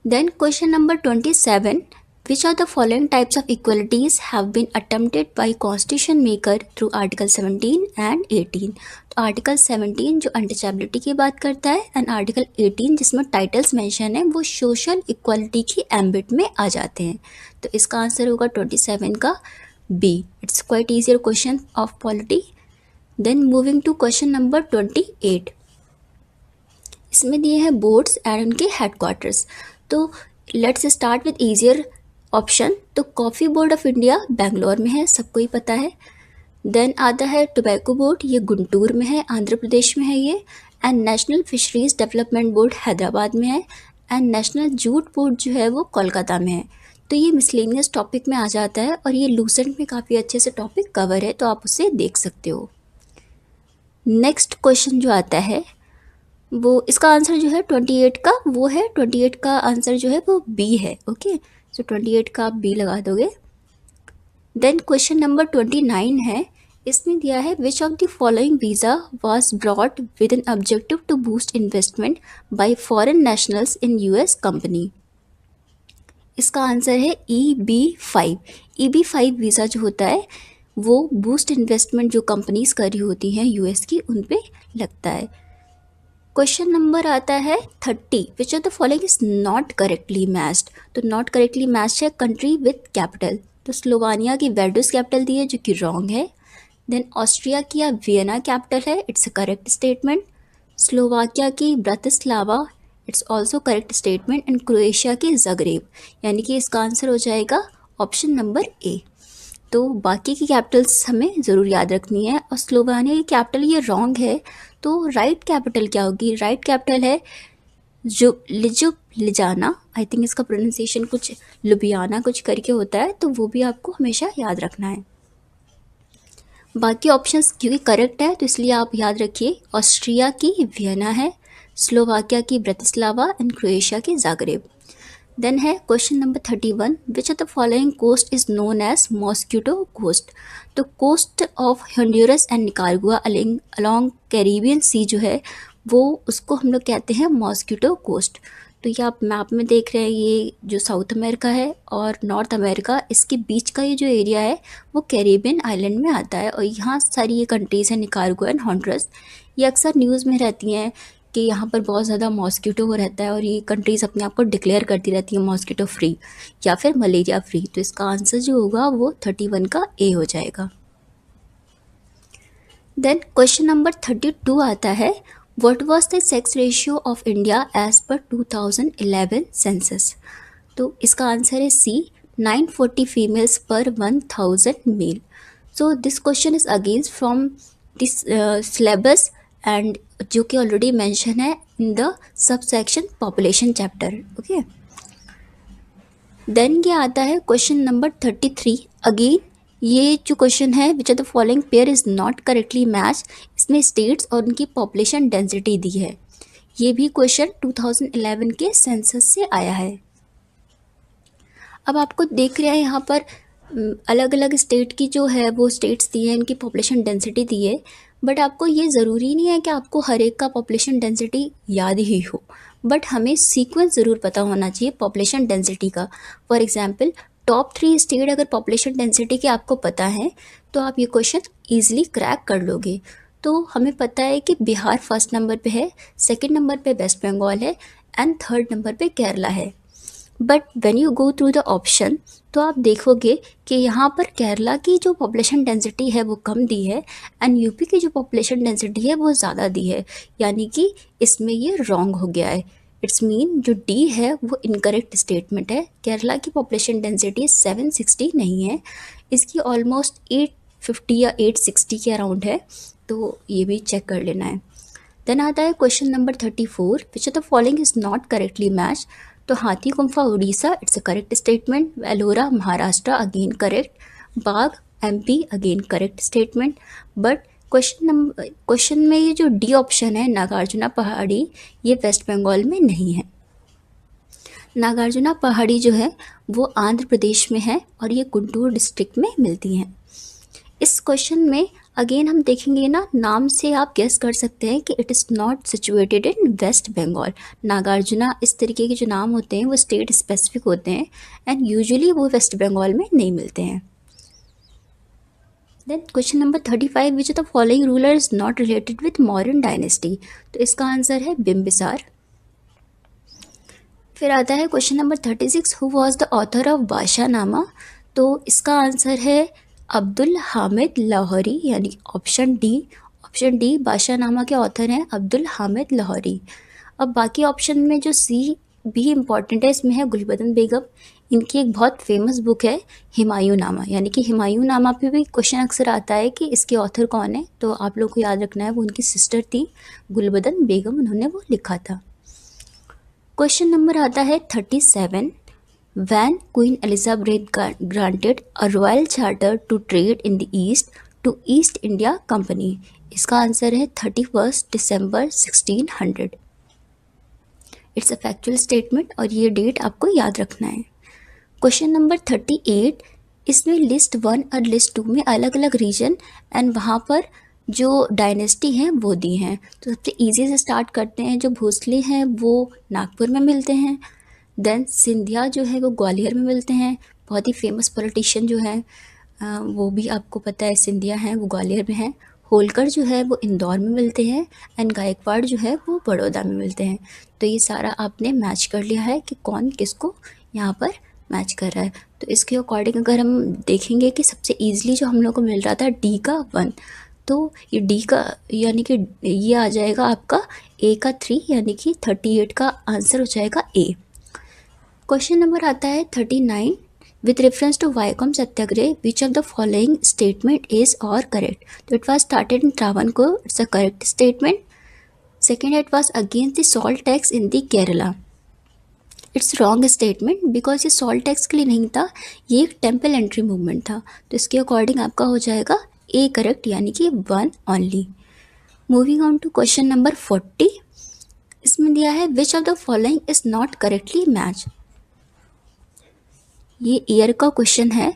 Then question number 27, which of the following types of equalities have been attempted by constitution maker through article 17 and 18। तो आर्टिकल 17 जो अनटचेबिलिटी की बात करता है एंड आर्टिकल 18 जिसमें टाइटल्स मेंशन है वो सोशल इक्वालिटी की एम्बिट में आ जाते हैं। तो इसका आंसर होगा 27 का B. It's quite easier question of polity. Then moving to question number 28, इसमें दिए हैं बोर्ड्स एंड उनके हेडक्वार्टर्स। तो let's start with easier option. तो coffee board of India Bangalore में है, सबको ही पता है। देन आता है टोबैको बोर्ड, ये गुंटूर में है, आंध्र प्रदेश में है ये। And national fisheries development board Hyderabad में है। एंड नेशनल जूट बोर्ड जो है वो कोलकाता में है। तो ये मिसलेनियस टॉपिक में आ जाता है और ये लूसेंट में काफ़ी अच्छे से टॉपिक कवर है, तो आप उसे देख सकते हो। नेक्स्ट क्वेश्चन जो आता है वो इसका आंसर जो है 28 का वो है, 28 का आंसर जो है वो बी है। ओके, सो 28 का आप बी लगा दोगे। देन क्वेश्चन नंबर 29 है, इसमें दिया है which of the following visa was brought with an objective to boost investment by foreign nationals in US company. इसका आंसर है EB-5। EB-5 वीज़ा जो होता है वो बूस्ट इन्वेस्टमेंट जो कंपनीज कर रही होती हैं यूएस की, उन पे लगता है। क्वेश्चन नंबर आता है 30, विच of the following is not correctly matched. तो नॉट करेक्टली मैच्ड है कंट्री विद कैपिटल। तो स्लोवानिया की वेडुस कैपिटल दी है जो कि रॉन्ग है। देन ऑस्ट्रिया की या वियना कैपिटल है, it's a correct statement. Slovakia की Bratislava, it's also correct statement. And Croatia की ज़ग्रेब, यानी कि इसका आंसर हो जाएगा ऑप्शन नंबर ए। तो बाकी की कैपिटल्स हमें ज़रूर याद रखनी है। और स्लोवानिया की कैपिटल ये रॉन्ग है, तो राइट कैपिटल क्या होगी? राइट कैपिटल है लिजाना। आई थिंक इसका प्रोनाउंसिएशन कुछ लुबियाना कुछ करके होता है, तो वो भी आपको हमेशा याद रखना है। बाकी ऑप्शंस क्योंकि करेक्ट है तो इसलिए आप याद रखिए, ऑस्ट्रिया की वियना है, स्लोवाकिया की ब्रातिस्लावा एंड क्रोएशिया की ज़ाग्रेब। देन है question number 31, which of the following coast is known as mosquito coast. तो coast of Honduras and Nicaragua along Caribbean sea जो है वो उसको हम लोग कहते हैं मॉस्किटो कोस्ट। तो ये आप मैप में देख रहे हैं, ये जो साउथ अमेरिका है और नॉर्थ अमेरिका, इसके बीच का ये जो एरिया है वो कैरिबियन आइलैंड में आता है। और यहाँ सारी ये कंट्रीज़ हैं, निकारागुआ एंड हॉन्डुरस, ये अक्सर न्यूज़ में रहती हैं कि यहाँ पर बहुत ज़्यादा मॉस्किटो हो रहता है और ये कंट्रीज़ अपने आप को डिक्लेयर करती रहती हैं मॉस्किटो फ्री या फिर मलेरिया फ्री। तो इसका आंसर जो होगा वो 31 का ए हो जाएगा। देन क्वेश्चन नंबर 32 आता है, what was the sex ratio of India as per 2011 census. तो इसका आंसर है सी, 940 females per 1000 male. So this question is against from this syllabus and जो कि ऑलरेडी मेंशन है in the sub section population chapter. Okay, then ये आता है question number 33। Again ये जो क्वेश्चन है, which of the following pair is not correctly match, इसमें स्टेट्स और उनकी पॉपुलेशन डेंसिटी दी है। ये भी क्वेश्चन 2011 के सेंसस से आया है। अब आपको देख रहे हैं यहाँ पर अलग अलग स्टेट की जो है वो स्टेट्स दी है, इनकी पॉपुलेशन डेंसिटी दी है, बट आपको ये ज़रूरी नहीं है कि आपको हर एक का पॉपुलेशन डेंसिटी याद ही हो, बट हमें सीक्वेंस ज़रूर पता होना चाहिए पॉपुलेशन डेंसिटी का। फॉर एग्जांपल टॉप 3 स्टेट अगर पॉपुलेशन डेंसिटी के आपको पता है तो आप ये क्वेश्चन ईजिली क्रैक कर लोगे। तो हमें पता है कि बिहार फर्स्ट नंबर पे है, सेकंड नंबर पे वेस्ट बंगाल है एंड थर्ड नंबर पे केरला है। But when you go through the option तो आप देखोगे कि यहाँ पर केरला की जो पॉपुलेशन डेंसिटी है वो कम दी है एंड यूपी की जो पॉपुलेशन डेंसिटी है वो ज़्यादा दी है, यानी कि इसमें ये रॉन्ग हो गया है। इट्स मीन जो डी है वो इनकरेक्ट स्टेटमेंट है। केरला की पॉपुलेशन डेंसिटी 760 नहीं है, इसकी ऑलमोस्ट 850 या 860 के अराउंड है, तो ये भी चेक कर लेना है। देन आता है question number 34, which of the following is not correctly match. तो Hathi Gumpha Orissa, it's a correct statement. Ellora Maharashtra, again correct. Bagh MP, again correct statement. But question में ये जो डी ऑप्शन है नागार्जुना पहाड़ी, ये वेस्ट बंगाल में नहीं है। नागार्जुना पहाड़ी जो है वो आंध्र प्रदेश में है और ये गुंटूर डिस्ट्रिक्ट में मिलती हैं। इस क्वेश्चन में अगेन हम देखेंगे ना, नाम से आप गेस कर सकते हैं कि it is not situated in West Bengal. Nagarjuna इस तरीके के जो नाम होते हैं वो स्टेट स्पेसिफिक होते हैं एंड यूजुअली वो वेस्ट बंगाल में नहीं मिलते हैं। Then question number 35, which of the following ruler is not related with Mauryan dynasty. तो इसका आंसर है बिम्बिसार। फिर आता है question number 36, who was the author of Badshahnama. तो इसका आंसर है अब्दुल हामिद लाहौरी, यानी ऑप्शन डी बादशाहनामा के ऑथर हैं अब्दुल हामिद लाहौरी। अब बाकी ऑप्शन में जो सी भी इम्पॉर्टेंट है, इसमें है गुलबदन बेगम। इनकी एक बहुत फेमस बुक है हुमायूं नामा, यानी कि हुमायूं नामा पे भी क्वेश्चन अक्सर आता है कि इसके ऑथर कौन है, तो आप लोग को याद रखना है वो उनकी सिस्टर थी गुलबदन बेगम, उन्होंने वो लिखा था। क्वेश्चन नंबर आता है 37, when Queen Elizabeth granted a royal charter to trade in the East to East India Company। इसका आंसर है 31 दिसंबर 1600। इट्स अ फैक्चुअल स्टेटमेंट और ये डेट आपको याद रखना है। क्वेश्चन नंबर 38, इसमें लिस्ट 1 और लिस्ट 2 में अलग अलग रीजन एंड वहाँ पर जो डायनेस्टी हैं वो दी हैं। तो सबसे ईजी से स्टार्ट करते हैं। जो भोसले हैं वो नागपुर में मिलते हैं। देन सिंधिया जो है वो ग्वालियर में मिलते हैं, बहुत ही फेमस पॉलिटिशियन जो है वो भी आपको पता है सिंधिया हैं, वो ग्वालियर में हैं। होलकर जो है वो इंदौर में मिलते हैं एंड गायकवाड़ जो है वो बड़ौदा में मिलते हैं। तो ये सारा आपने मैच कर लिया है कि कौन किसको यहाँ पर मैच कर रहा है। तो इसके अकॉर्डिंग अगर हम देखेंगे कि सबसे ईजिली जो हम लोग को मिल रहा था डी का 1, तो ये डी का यानी कि ये आ जाएगा आपका ए का 3, यानी कि 38 का आंसर हो जाएगा ए। क्वेश्चन नंबर आता है 39, with reference to Vaikom Satyagraha which of the following statement is or correct. तो it was started in Travancore, it's a correct statement. Second, it was against the salt tax in the Kerala, it's wrong statement because ये salt tax के लिए नहीं था, ये एक temple entry movement था। तो इसके अकॉर्डिंग आपका हो जाएगा ए करेक्ट, यानी कि 1 only. Moving on to question number 40, इसमें दिया है which of the following is not correctly match. ये ईयर का क्वेश्चन है,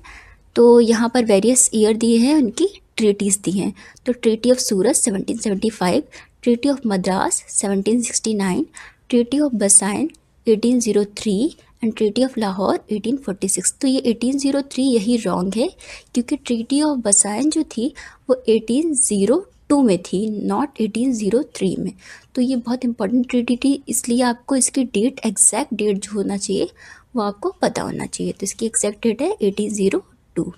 तो यहाँ पर वेरियस ईयर दिए हैं, उनकी ट्रीटीज़ दी हैं। तो treaty of Surat 1775, treaty of Madras 1769, treaty of Bassein 1803 and treaty of Lahore 1846। तो ये 1803 यही रॉन्ग है क्योंकि ट्रीटी ऑफ बसाइन जो थी वो 1802 में थी, नॉट 1803 में। तो ये बहुत इंपॉर्टेंट ट्रीटी थी, इसलिए आपको इसकी डेट, एग्जैक्ट डेट जो होना चाहिए वो आपको पता होना चाहिए। तो इसकी एग्जैक्ट डेट है 1802।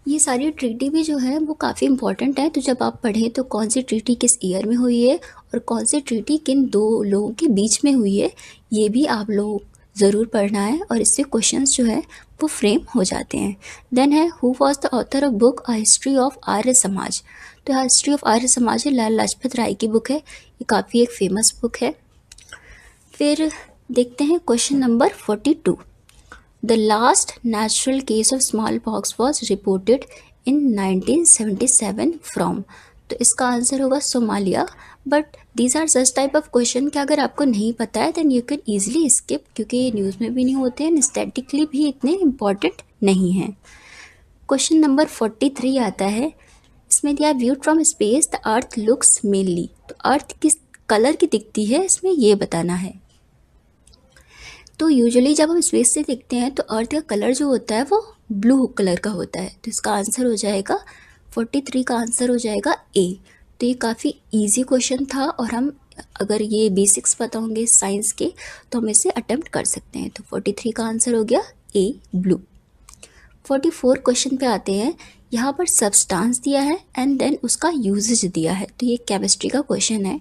ये सारी ट्रीटी भी जो है वो काफ़ी इंपॉर्टेंट है, तो जब आप पढ़ें तो कौन सी ट्रीटी किस ईयर में हुई है और कौन सी ट्रीटी किन दो लोगों के बीच में हुई है, ये भी आप लोग ज़रूर पढ़ना है और इससे क्वेश्चंस जो है वो फ्रेम हो जाते हैं। देन है who was the author of book a history of Arya Samaj. तो हिस्ट्री ऑफ आर्य समाज है लाला लाजपत राय की बुक है, ये काफ़ी एक फेमस बुक है। फिर देखते हैं question number 42, the last natural case of smallpox was reported in 1977 from. तो इसका आंसर होगा Somalia. But these are such type of question कि अगर आपको नहीं पता है then you can easily skip, क्योंकि ये न्यूज़ में भी नहीं होते हैं, स्टैटिकली भी इतने इम्पॉर्टेंट नहीं हैं। क्वेश्चन नंबर 43 आता है, इसमें दिया viewed from space the earth looks mainly. तो अर्थ किस कलर की दिखती है इसमें ये बताना है। तो यूजुअली जब हम स्पेस से देखते हैं तो अर्थ का कलर जो होता है वो ब्लू कलर का होता है। तो इसका आंसर हो जाएगा 43 का आंसर हो जाएगा ए। तो ये काफ़ी इजी क्वेश्चन था और हम अगर ये बेसिक्स पता होंगे साइंस के तो हम इसे अटेम्प्ट कर सकते हैं। तो 43 का आंसर हो गया ए ब्लू। 44 क्वेश्चन पे आते हैं। यहाँ पर सब्सटेंस दिया है एंड देन उसका यूजेज दिया है। तो ये केमिस्ट्री का क्वेश्चन है।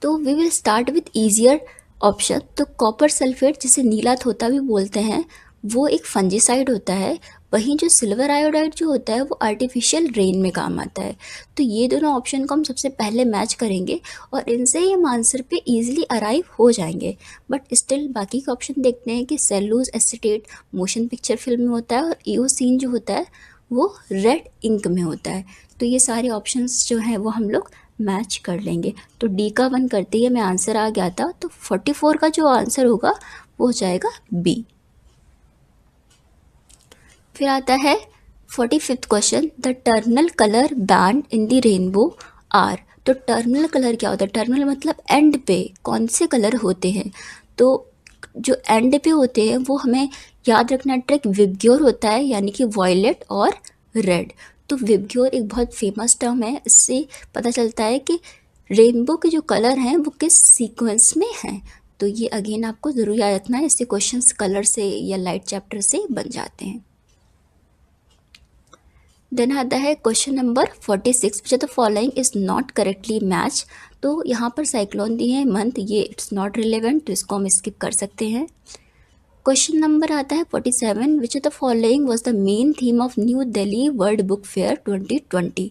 तो we will start with easier option. तो कॉपर सल्फेट, जिसे नीला थोथा भी बोलते हैं, वो एक फंजीसाइड होता है। वहीं जो सिल्वर आयोडाइड जो होता है वो आर्टिफिशियल रेन में काम आता है। तो ये दोनों ऑप्शन को हम सबसे पहले मैच करेंगे और इनसे ही हम आंसर पे इजीली अराइव हो जाएंगे। बट स्टिल बाकी के ऑप्शन देखते हैं कि cellulose acetate motion picture film में होता है और ईओसीन जो होता है वो रेड इंक में होता है। तो ये सारे ऑप्शंस जो हैं वो हम लोग मैच कर लेंगे। तो डी का 1 करते ही हमें आंसर आ गया था, तो 44 का जो आंसर होगा वो हो जाएगा बी। फिर आता है 45th question, the terminal colour band in the rainbow are. तो टर्मिनल कलर क्या होता है? टर्मिनल मतलब एंड पे कौन से कलर होते हैं। तो जो एंड पे होते हैं वो हमें याद रखना ट्रिक विबग्योर होता है, यानी कि वॉयलेट और रेड। तो विबग्योर एक बहुत फेमस टर्म है, इससे पता चलता है कि रेनबो के जो कलर हैं वो किस सीक्वेंस में हैं। तो ये अगेन आपको ज़रूर याद रखना है, इससे क्वेश्चंस कलर से या लाइट चैप्टर से बन जाते हैं। देन आता है question number 46, which the following is not correctly match. तो यहाँ पर साइक्लोन दिए हैं मंथ, ये इट्स नॉट रिलेवेंट, तो इसको हम स्किप कर सकते हैं। क्वेश्चन नंबर आता है 47, विच of the following was the main theme of new Delhi world book fair 2020।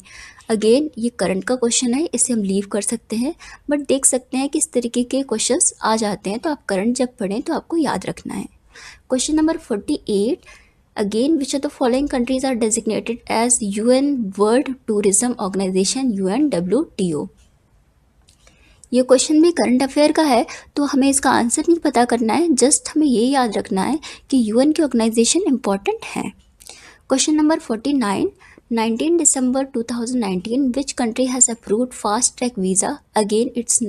Again ये करंट का क्वेश्चन है, इसे हम लीव कर सकते हैं, बट देख सकते हैं कि इस तरीके के क्वेश्चंस आ जाते हैं, तो आप करंट जब पढ़ें तो आपको याद रखना है। Question number 48, again which of the following countries are designated as UN World Tourism Organization UNWTO। ये क्वेश्चन भी करंट अफेयर का है, तो हमें इसका आंसर नहीं पता करना है, जस्ट हमें ये याद रखना है कि यूएन की ऑर्गेनाइजेशन इंपॉर्टेंट है। Question number 49, 19 December 2019 which country has approved fast track visa. Again it's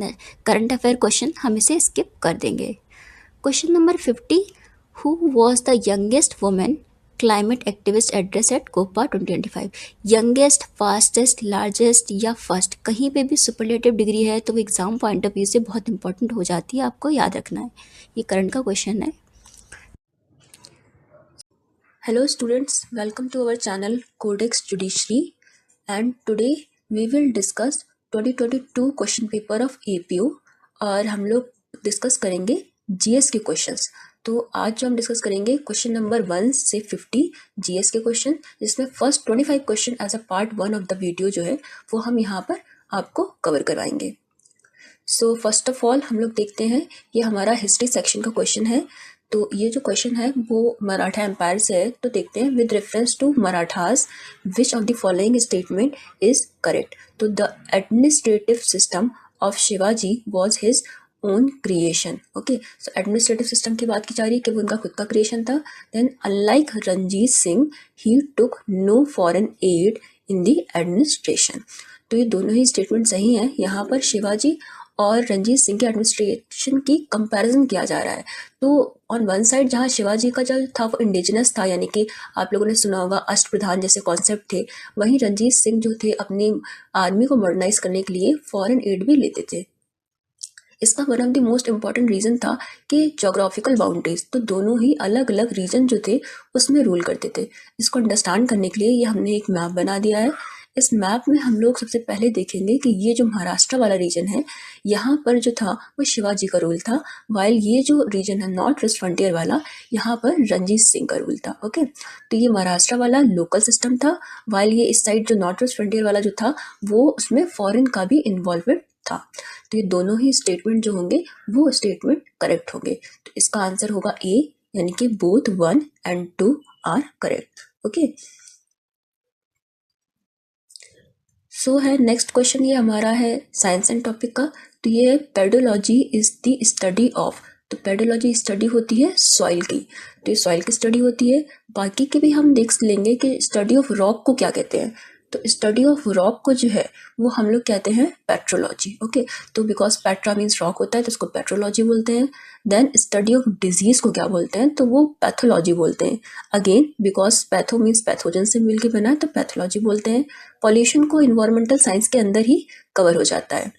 current affair question, हम इसे स्किप कर देंगे। Question number 50, who was the youngest women climate activist address at COP 2025। Youngest, fastest, largest या first, कहीं पे भी superlative degree है तो वो एग्जाम पॉइंट ऑफ व्यू से बहुत इंपॉर्टेंट हो जाती है, आपको याद रखना है। ये करंट का क्वेश्चन है। Hello students, welcome to our channel Codex judiciary and today we will discuss 2022 question paper of APO और हम लोग डिस्कस करेंगे जीएस के क्वेश्चंस। तो आज जो हम डिस्कस करेंगे क्वेश्चन नंबर 1 से 50 जीएस के क्वेश्चन, जिसमें first 25 question as a part 1 of the video जो है वो हम यहाँ पर आपको कवर करवाएंगे। सो फर्स्ट ऑफ ऑल हम लोग देखते हैं, ये हमारा हिस्ट्री सेक्शन का क्वेश्चन है। तो ये जो क्वेश्चन है वो मराठा एम्पायर से है, तो देखते हैं, with reference to Marathas which of the following statement is correct. तो the administrative system of Shivaji was his own creation. Okay, so administrative system की बात की जा रही है कि वो उनका खुद का क्रिएशन था। Then unlike Ranjit Singh he took no foreign aid in the administration. तो ये दोनों ही स्टेटमेंट सही हैं। यहाँ पर शिवाजी और रंजीत सिंह के एडमिनिस्ट्रेशन की कंपैरिजन किया जा रहा है। तो ऑन वन साइड जहाँ शिवाजी का जो था वो इंडिजिनस था, यानी कि आप लोगों ने सुना होगा अष्टप्रधान जैसे कॉन्सेप्ट थे, वहीं रंजीत सिंह जो थे अपनी आर्मी को मॉडर्नाइज करने के लिए फॉरेन एड भी लेते थे। इसका one of the most important reason था कि जोग्राफिकल बाउंड्रीज, तो दोनों ही अलग अलग रीजन जो थे उसमें रूल करते थे। इसको अंडरस्टैंड करने के लिए ये हमने एक मैप बना दिया है। इस मैप में हम लोग सबसे पहले देखेंगे कि ये जो महाराष्ट्र वाला रीजन है, यहाँ पर जो था वो शिवाजी का रूल था, वाइल ये जो रीजन है नॉर्थ वेस्ट फ्रंटियर वाला, यहाँ पर रंजीत सिंह का रूल था। ओके, तो ये महाराष्ट्र वाला लोकल सिस्टम था, वाइल ये इस साइड जो नॉर्थ वेस्ट फ्रंटियर वाला जो था वो उसमें फॉरेन का भी इन्वॉल्वमेंट था। तो ये दोनों ही स्टेटमेंट जो होंगे वो स्टेटमेंट करेक्ट होंगे। तो इसका आंसर होगा ए, यानी कि both 1 and 2 are correct. Okay, so है नेक्स्ट क्वेश्चन, ये हमारा है साइंस एंड टॉपिक का। तो ये pedology is the study of. तो पेडोलॉजी स्टडी होती है सॉइल की, तो ये सॉइल की स्टडी होती है। बाकी के भी हम देख लेंगे कि स्टडी ऑफ रॉक को क्या कहते हैं। तो स्टडी ऑफ रॉक को जो है वो हम लोग कहते हैं पेट्रोलॉजी। ओके, तो बिकॉज पेट्रा मीन्स रॉक होता है तो उसको पेट्रोलॉजी बोलते हैं। देन स्टडी ऑफ डिजीज को क्या बोलते हैं, तो वो पैथोलॉजी बोलते हैं। Again because patho means pathogen से मिलके बना है तो पैथोलॉजी बोलते हैं। पॉल्यूशन को इन्वायरमेंटल साइंस के अंदर ही कवर हो जाता है।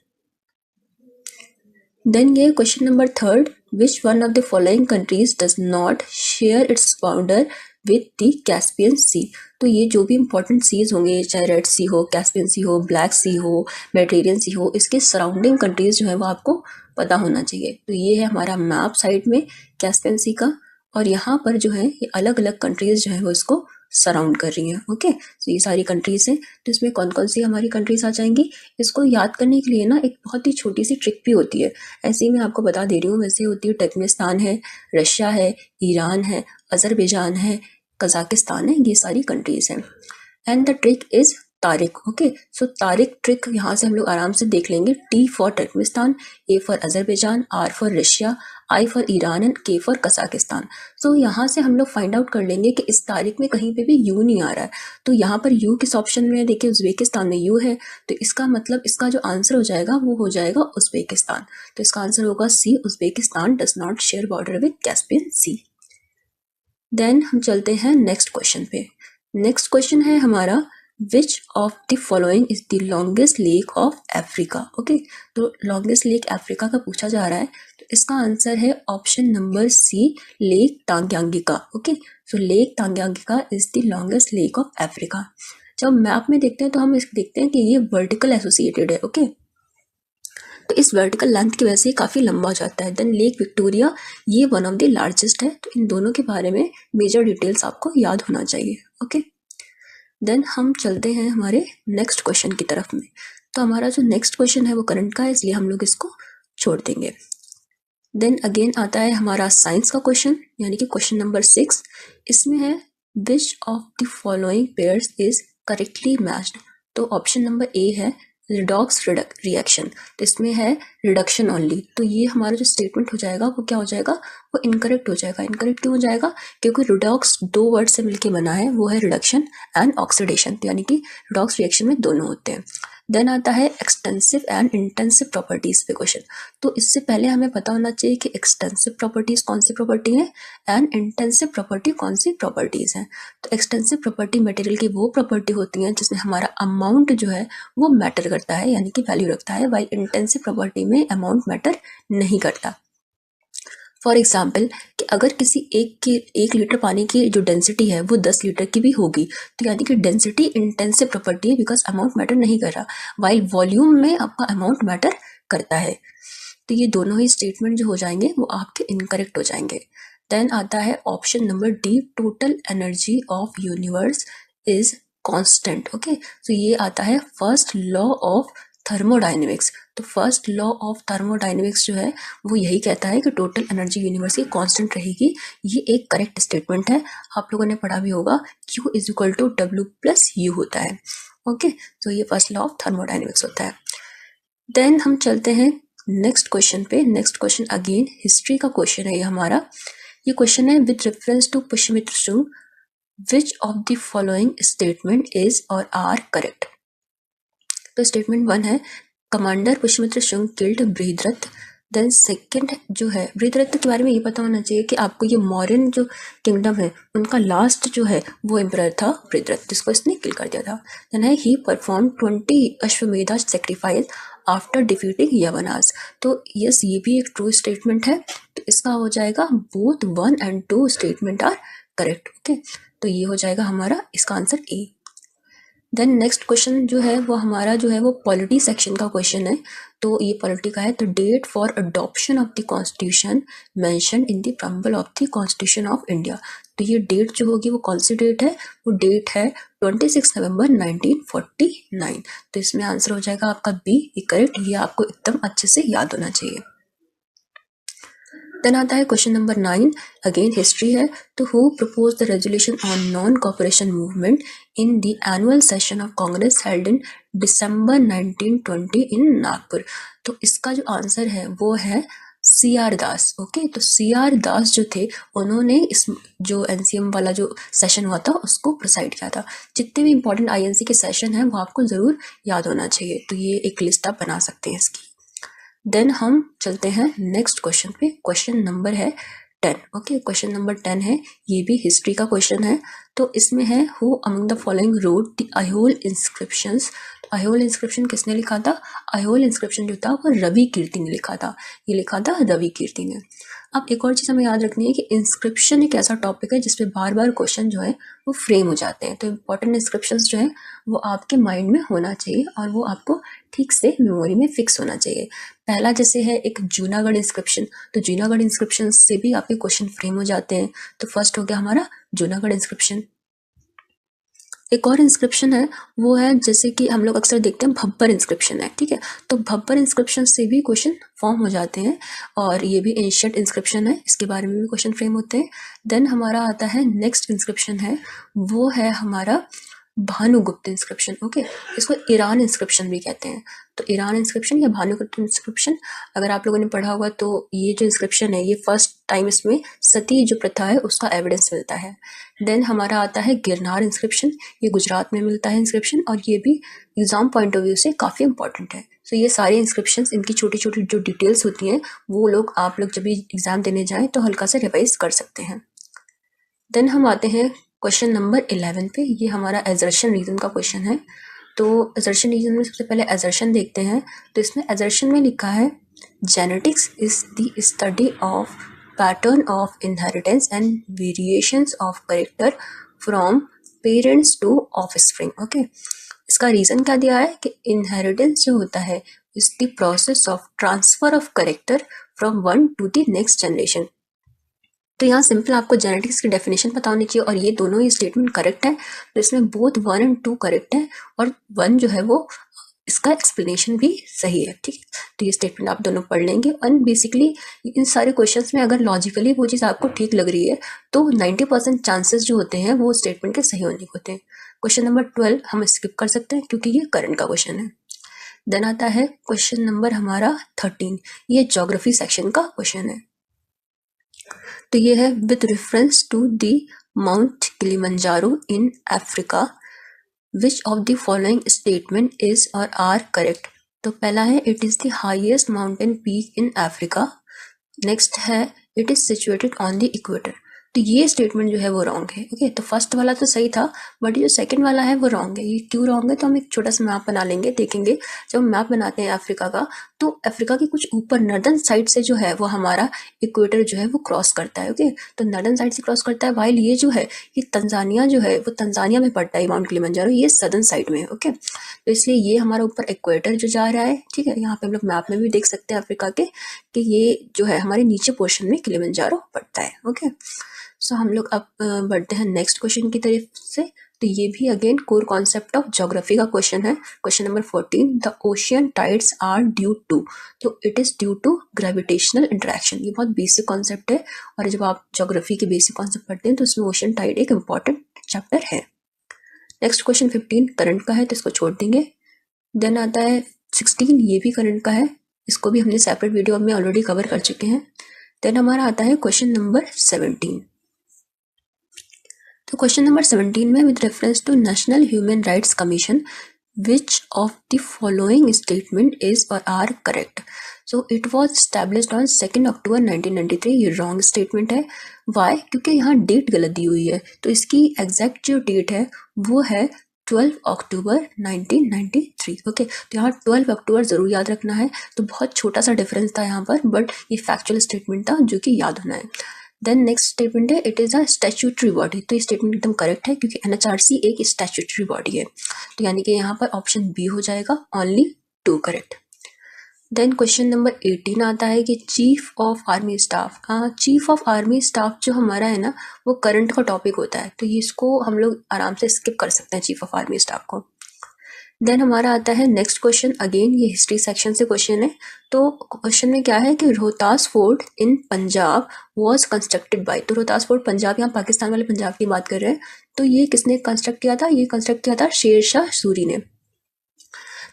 देन ये question number 3, which one of the following countries does not share its border with the Caspian sea. तो ये जो भी इंपॉर्टेंट सीज होंगे, चाहे रेड सी हो, कैस्पियन सी हो, ब्लैक सी हो, मेडिटेरियन सी हो, इसके सराउंडिंग कंट्रीज जो है वो आपको पता होना चाहिए। तो ये है हमारा मैप साइड में कैस्पियन सी का, और यहाँ पर जो है ये अलग अलग कंट्रीज जो है वो इसको सराउंड कर रही हैं। ओके, तो ये सारी कंट्रीज हैं। तो इसमें कौन कौन सी हमारी कंट्रीज आ जाएंगी, इसको याद करने के लिए ना एक बहुत ही छोटी सी ट्रिक भी होती है। ऐसे ही मैं आपको बता दे रही हूँ, वैसे होती है तुर्कमेनिस्तान है, रशिया है, ईरान है, अजरबैजान है, कजाकिस्तान है, ये सारी कंट्रीज हैं। And the trick is Tarik. Okay, so Tarik trick यहाँ से हम लोग आराम से देख लेंगे। T for Turkmenistan, A for Azerbaijan, R for Russia, I for Iran and K for Kazakhstan. So यहाँ से हम लोग फाइंड आउट कर लेंगे कि इस तारीख में कहीं पे भी यू नहीं आ रहा है। तो यहाँ पर यू किस ऑप्शन में है, देखिए उज्बेकिस्तान में यू है, तो इसका मतलब इसका जो आंसर हो जाएगा वो हो जाएगा उज्बेकिस्तान। तो इसका आंसर होगा C, Uzbekistan does not share border with Caspian sea. Then हम चलते हैं नेक्स्ट क्वेश्चन पे। नेक्स्ट क्वेश्चन है हमारा, which of the following is the longest lake of Africa. Okay, तो लॉन्गेस्ट लेक अफ्रीका का पूछा जा रहा है, तो इसका आंसर है option number C, lake Tanganyika. Okay, so lake Tanganyika is the longest lake of Africa. जब मैप में देखते हैं तो हम इसको देखते हैं कि ये वर्टिकल एसोसिएटेड है। ओके, तो इस वर्टिकल लेंथ की वजह से काफ़ी लंबा हो जाता है। देन लेक विक्टोरिया, ये वन ऑफ द लार्जेस्ट है। तो इन दोनों के बारे में मेजर डिटेल्स आपको याद होना चाहिए। ओके, देन हम चलते हैं हमारे नेक्स्ट क्वेश्चन की तरफ में। तो हमारा जो नेक्स्ट क्वेश्चन है वो करंट का है, इसलिए हम लोग इसको छोड़ देंगे। देन अगेन आता है हमारा साइंस का क्वेश्चन, यानी कि क्वेश्चन नंबर 6। इसमें है, which of the following pairs is correctly matched. तो ऑप्शन नंबर ए है रिडॉक्स रिएक्शन, तो इसमें है रिडक्शन ओनली। तो ये हमारा जो स्टेटमेंट हो जाएगा वो क्या हो जाएगा, वो इनकरेक्ट हो जाएगा। इनकरेक्ट क्यों हो जाएगा, क्योंकि रिडॉक्स दो वर्ड से मिलके बना है, वो है रिडक्शन एंड ऑक्सीडेशन, यानी कि रिडॉक्स रिएक्शन में दोनों होते हैं। देन आता है एक्सटेंसिव एंड इंटेंसिव प्रॉपर्टीज पे क्वेश्चन। तो इससे पहले हमें पता होना चाहिए कि एक्सटेंसिव प्रॉपर्टीज कौन सी प्रॉपर्टी है एंड इंटेंसिव प्रॉपर्टी कौन सी प्रॉपर्टीज है। तो एक्सटेंसिव प्रॉपर्टी मटेरियल की वो प्रॉपर्टी होती है जिसमें हमारा अमाउंट जो है वो मैटर करता है, यानी कि वैल्यू रखता है, वाइल इंटेंसिव प्रॉपर्टी में अमाउंट मैटर नहीं करता। फॉर एग्जाम्पल कि अगर किसी एक लीटर पानी की जो डेंसिटी है वो 10 लीटर की भी होगी, तो यानी कि डेंसिटी इंटेंसिव प्रॉपर्टी है, बिकॉज अमाउंट मैटर नहीं कर रहा, वाइल वॉल्यूम में आपका अमाउंट मैटर करता है। तो ये दोनों ही स्टेटमेंट जो हो जाएंगे वो आपके इनकरेक्ट हो जाएंगे। देन आता है option number D, total energy of universe is constant. Okay, तो ये आता है फर्स्ट लॉ ऑफ थर्मोडाइनमिक्स। तो फर्स्ट लॉ ऑफ थर्मोडाइनमिक्स जो है वो यही कहता है कि टोटल एनर्जी यूनिवर्स की कांस्टेंट रहेगी। ये एक करेक्ट स्टेटमेंट है, आप लोगों ने पढ़ा भी होगा, Q is equal to W+U होता है। ओके, तो ये फर्स्ट लॉ ऑफ थर्मोडाइनमिक्स होता है। देन हम चलते हैं नेक्स्ट क्वेश्चन पे। नेक्स्ट क्वेश्चन अगेन हिस्ट्री का क्वेश्चन है ये हमारा। ये क्वेश्चन है, with reference to Pushyamitra Shunga, which of the following statement is और आर करेक्ट। तो स्टेटमेंट 1 है, commander Pushyamitra Shunga killed Brihadratha. Then second जो है, बृहद्रथ के बारे में ये पता होना चाहिए कि आपको ये मौर्यन जो किंगडम है उनका लास्ट जो है वो एम्परर था बृहद्रथ, जिसको इसने किल कर दिया था। देन है, ही perform 20 Ashvamedha sacrifice after defeating यवनास। तो यस, ये भी एक ट्रू स्टेटमेंट है, तो इसका हो जाएगा both 1 and 2 statement are correct. Okay, तो ये हो जाएगा हमारा इसका answer A. Then next question जो है वो हमारा जो है वो पॉलिटी सेक्शन का क्वेश्चन है। तो ये पॉलिटी का है, तो date for adoption of the constitution mention in the preamble of the constitution of India. तो ये डेट जो होगी वो कौन सी डेट है, वो डेट है 26 नवंबर 1949। तो इसमें आंसर हो जाएगा आपका बी करेक्ट। ये आपको एकदम अच्छे से याद होना चाहिए। देन आता है क्वेश्चन नंबर 9, अगेन हिस्ट्री है। तो who propose the resolution on non cooperation movement in the annual session of Congress held in December 1920 in Nagpur. तो इसका जो आंसर है वो है CR दास। ओके, तो CR दास जो थे उन्होंने इस जो NCM वाला जो सेशन हुआ था उसको प्रिसाइड किया था। जितने भी इंपॉर्टेंट INC के सेशन हैं वो आपको ज़रूर याद होना चाहिए, तो ये एक लिस्ट आप बना सकते हैं इसकी। देन हम चलते हैं नेक्स्ट क्वेश्चन पे। क्वेश्चन नंबर है 10। ओके, क्वेश्चन नंबर 10 है, ये भी हिस्ट्री का क्वेश्चन है। तो इसमें है, who among the following wrote the Aihole inscriptions. Aihole inscription किसने लिखा था, अहोल इंस्क्रिप्शन जो था वो रवि कीर्ति ने लिखा था। ये लिखा था रवि कीर्ति ने। अब एक और चीज़ हमें याद रखनी है कि इंस्क्रिप्शन एक ऐसा टॉपिक है जिसपे बार बार क्वेश्चन जो है वो फ्रेम हो जाते हैं। तो इम्पॉर्टेंट इंस्क्रिप्शंस जो है वो आपके माइंड में होना चाहिए और वो आपको ठीक से मेमोरी में फिक्स होना चाहिए। पहला जैसे है एक जूनागढ़ इंस्क्रिप्शन, तो जूनागढ़ इंस्क्रिप्शन से भी आपके क्वेश्चन फ्रेम हो जाते हैं। तो फर्स्ट हो गया हमारा जूनागढ़ इंस्क्रिप्शन। एक और इंस्क्रिप्शन है वो है जैसे कि हम लोग अक्सर देखते हैं भब्बर इंस्क्रिप्शन है, ठीक है। तो भब्बर इंस्क्रिप्शन से भी क्वेश्चन फॉर्म हो जाते हैं और ये भी एंशिएंट इंस्क्रिप्शन है, इसके बारे में भी क्वेश्चन फ्रेम होते हैं। देन हमारा आता है नेक्स्ट इंस्क्रिप्शन है, वो है हमारा भानुगुप्त इंस्क्रिप्शन। ओके, इसको ईरान इंस्क्रिप्शन भी कहते हैं। तो ईरान इंस्क्रिप्शन या भानुगुप्त इंस्क्रिप्शन अगर आप लोगों ने पढ़ा होगा तो ये जो इंस्क्रिप्शन है ये फर्स्ट टाइम इसमें सती जो प्रथा है उसका एविडेंस मिलता है। देन हमारा आता है गिरनार इंस्क्रिप्शन, ये गुजरात में मिलता है इंस्क्रिप्शन और ये भी एग्जाम पॉइंट ऑफ व्यू से काफ़ी इंपॉर्टेंट है। तो ये सारे इंस्क्रिप्शंस इनकी छोटी छोटी जो डिटेल्स होती हैं वो लोग आप लोग जब भी एग्जाम देने जाएं तो हल्का से रिवाइज कर सकते हैं। देन हम आते हैं क्वेश्चन नंबर 11 पे, ये हमारा एजर्शन रीजन का क्वेश्चन है। तो एजर्शन रीजन में सबसे पहले एजर्शन देखते हैं। तो इसमें एजर्शन में लिखा है genetics is the study of pattern of inheritance and variations of character from parents to offspring. Okay, इसका रीजन क्या दिया है कि इनहेरिटेंस जो होता है is the process of transfer of character from one to the next generation. तो यहाँ सिंपल आपको जेनेटिक्स की डेफिनेशन पता होनी चाहिए और ये दोनों ही स्टेटमेंट करेक्ट है। तो इसमें बोथ 1 और 2 करेक्ट है और 1 जो है वो इसका एक्सप्लेनेशन भी सही है, ठीक है। तो ये स्टेटमेंट आप दोनों पढ़ लेंगे और बेसिकली इन सारे क्वेश्चंस में अगर लॉजिकली वो चीज़ आपको ठीक लग रही है तो 90% चांसेस जो होते हैं वो स्टेटमेंट के सही होने के होते हैं। क्वेश्चन नंबर 12 हम स्किप कर सकते हैं क्योंकि ये करंट का क्वेश्चन है। देन आता है क्वेश्चन नंबर हमारा 13, ये ज्योग्राफी सेक्शन का क्वेश्चन है। तो ये है with reference to the mount Kilimanjaro in Africa which of the following statement is और आर करेक्ट। तो पहला है it is the highest mountain peak in Africa. Next है it is situated on the equator. तो ये statement जो है वो रॉन्ग है। ओके, तो फर्स्ट वाला तो सही था बट जो सेकंड वाला है वो रॉन्ग है। ये क्यों रॉन्ग है तो हम एक छोटा सा मैप बना लेंगे, देखेंगे। जब हम मैप बनाते हैं अफ्रीका का तो अफ्रीका के कुछ ऊपर नर्दर्न साइड से जो है वो हमारा इक्वेटर जो है वो क्रॉस करता है। ओके, तो नर्दर्न साइड से क्रॉस करता है, वाइल ये जो है ये तंजानिया जो है वो तंजानिया में पड़ता है, माउंट किलिमंजारो ये सदर्न साइड में है। ओके, तो इसलिए ये हमारा ऊपर इक्वेटर जो जा रहा है, ठीक है। यहाँ पे हम लोग मैप में भी देख सकते हैं अफ्रीका के कि ये जो है हमारे नीचे पोर्शन में किलिमंजारो पड़ता है। ओके, सो हम लोग अब बढ़ते हैं नेक्स्ट क्वेश्चन की तरफ से। तो ये भी again core concept of geography का क्वेश्चन है। Question number 14, the ocean tides are due to. तो it is due to gravitational interaction. ये बहुत बेसिक कॉन्सेप्ट है और जब आप ज्योग्राफी के बेसिक कॉन्सेप्ट पढ़ते हैं तो उसमें ओशियन टाइड एक इंपॉर्टेंट चैप्टर है। नेक्स्ट क्वेश्चन 15 करंट का है तो इसको छोड़ देंगे। देन आता है 16, ये भी करंट का है, इसको भी हमने सेपरेट वीडियो में ऑलरेडी कवर कर चुके हैं। देन हमारा आता है क्वेश्चन नंबर 17। तो क्वेश्चन नंबर 17 में with reference to national human rights commission which of the following statement is और are correct. So it was established on 2 October 1993। ये रॉन्ग स्टेटमेंट है। वाई? क्योंकि यहाँ डेट गलत दी हुई है। तो इसकी एग्जैक्ट जो डेट है वो है 12 अक्टूबर 1993। ओके, तो यहाँ 12 अक्टूबर ज़रूर याद रखना है। तो बहुत छोटा सा डिफरेंस था यहाँ पर बट ये फैक्चुअल स्टेटमेंट था जो कि याद होना है। देन नेक्स्ट स्टेटमेंट है it is a statutory body. तो ये स्टेटमेंट एकदम करेक्ट है क्योंकि एनएचआरसी एक स्टैट्यूटरी बॉडी है। तो यानी कि यहाँ पर ऑप्शन बी हो जाएगा, only 2 correct. Then question number 18 आता है कि chief of army staff. Chief of army staff जो हमारा है ना वो करंट का टॉपिक होता है, तो ये इसको हम लोग आराम से स्किप कर सकते हैं चीफ ऑफ आर्मी स्टाफ को। देन हमारा आता है नेक्स्ट क्वेश्चन, अगेन ये हिस्ट्री सेक्शन से क्वेश्चन है। तो क्वेश्चन में क्या है कि Rohtas fort in Punjab was constructed by. तो रोहतास फोर्ट पंजाब, यहाँ पाकिस्तान वाले पंजाब की बात कर रहे हैं। तो ये किसने कंस्ट्रक्ट किया था? ये कंस्ट्रक्ट किया था शेरशाह सूरी ने।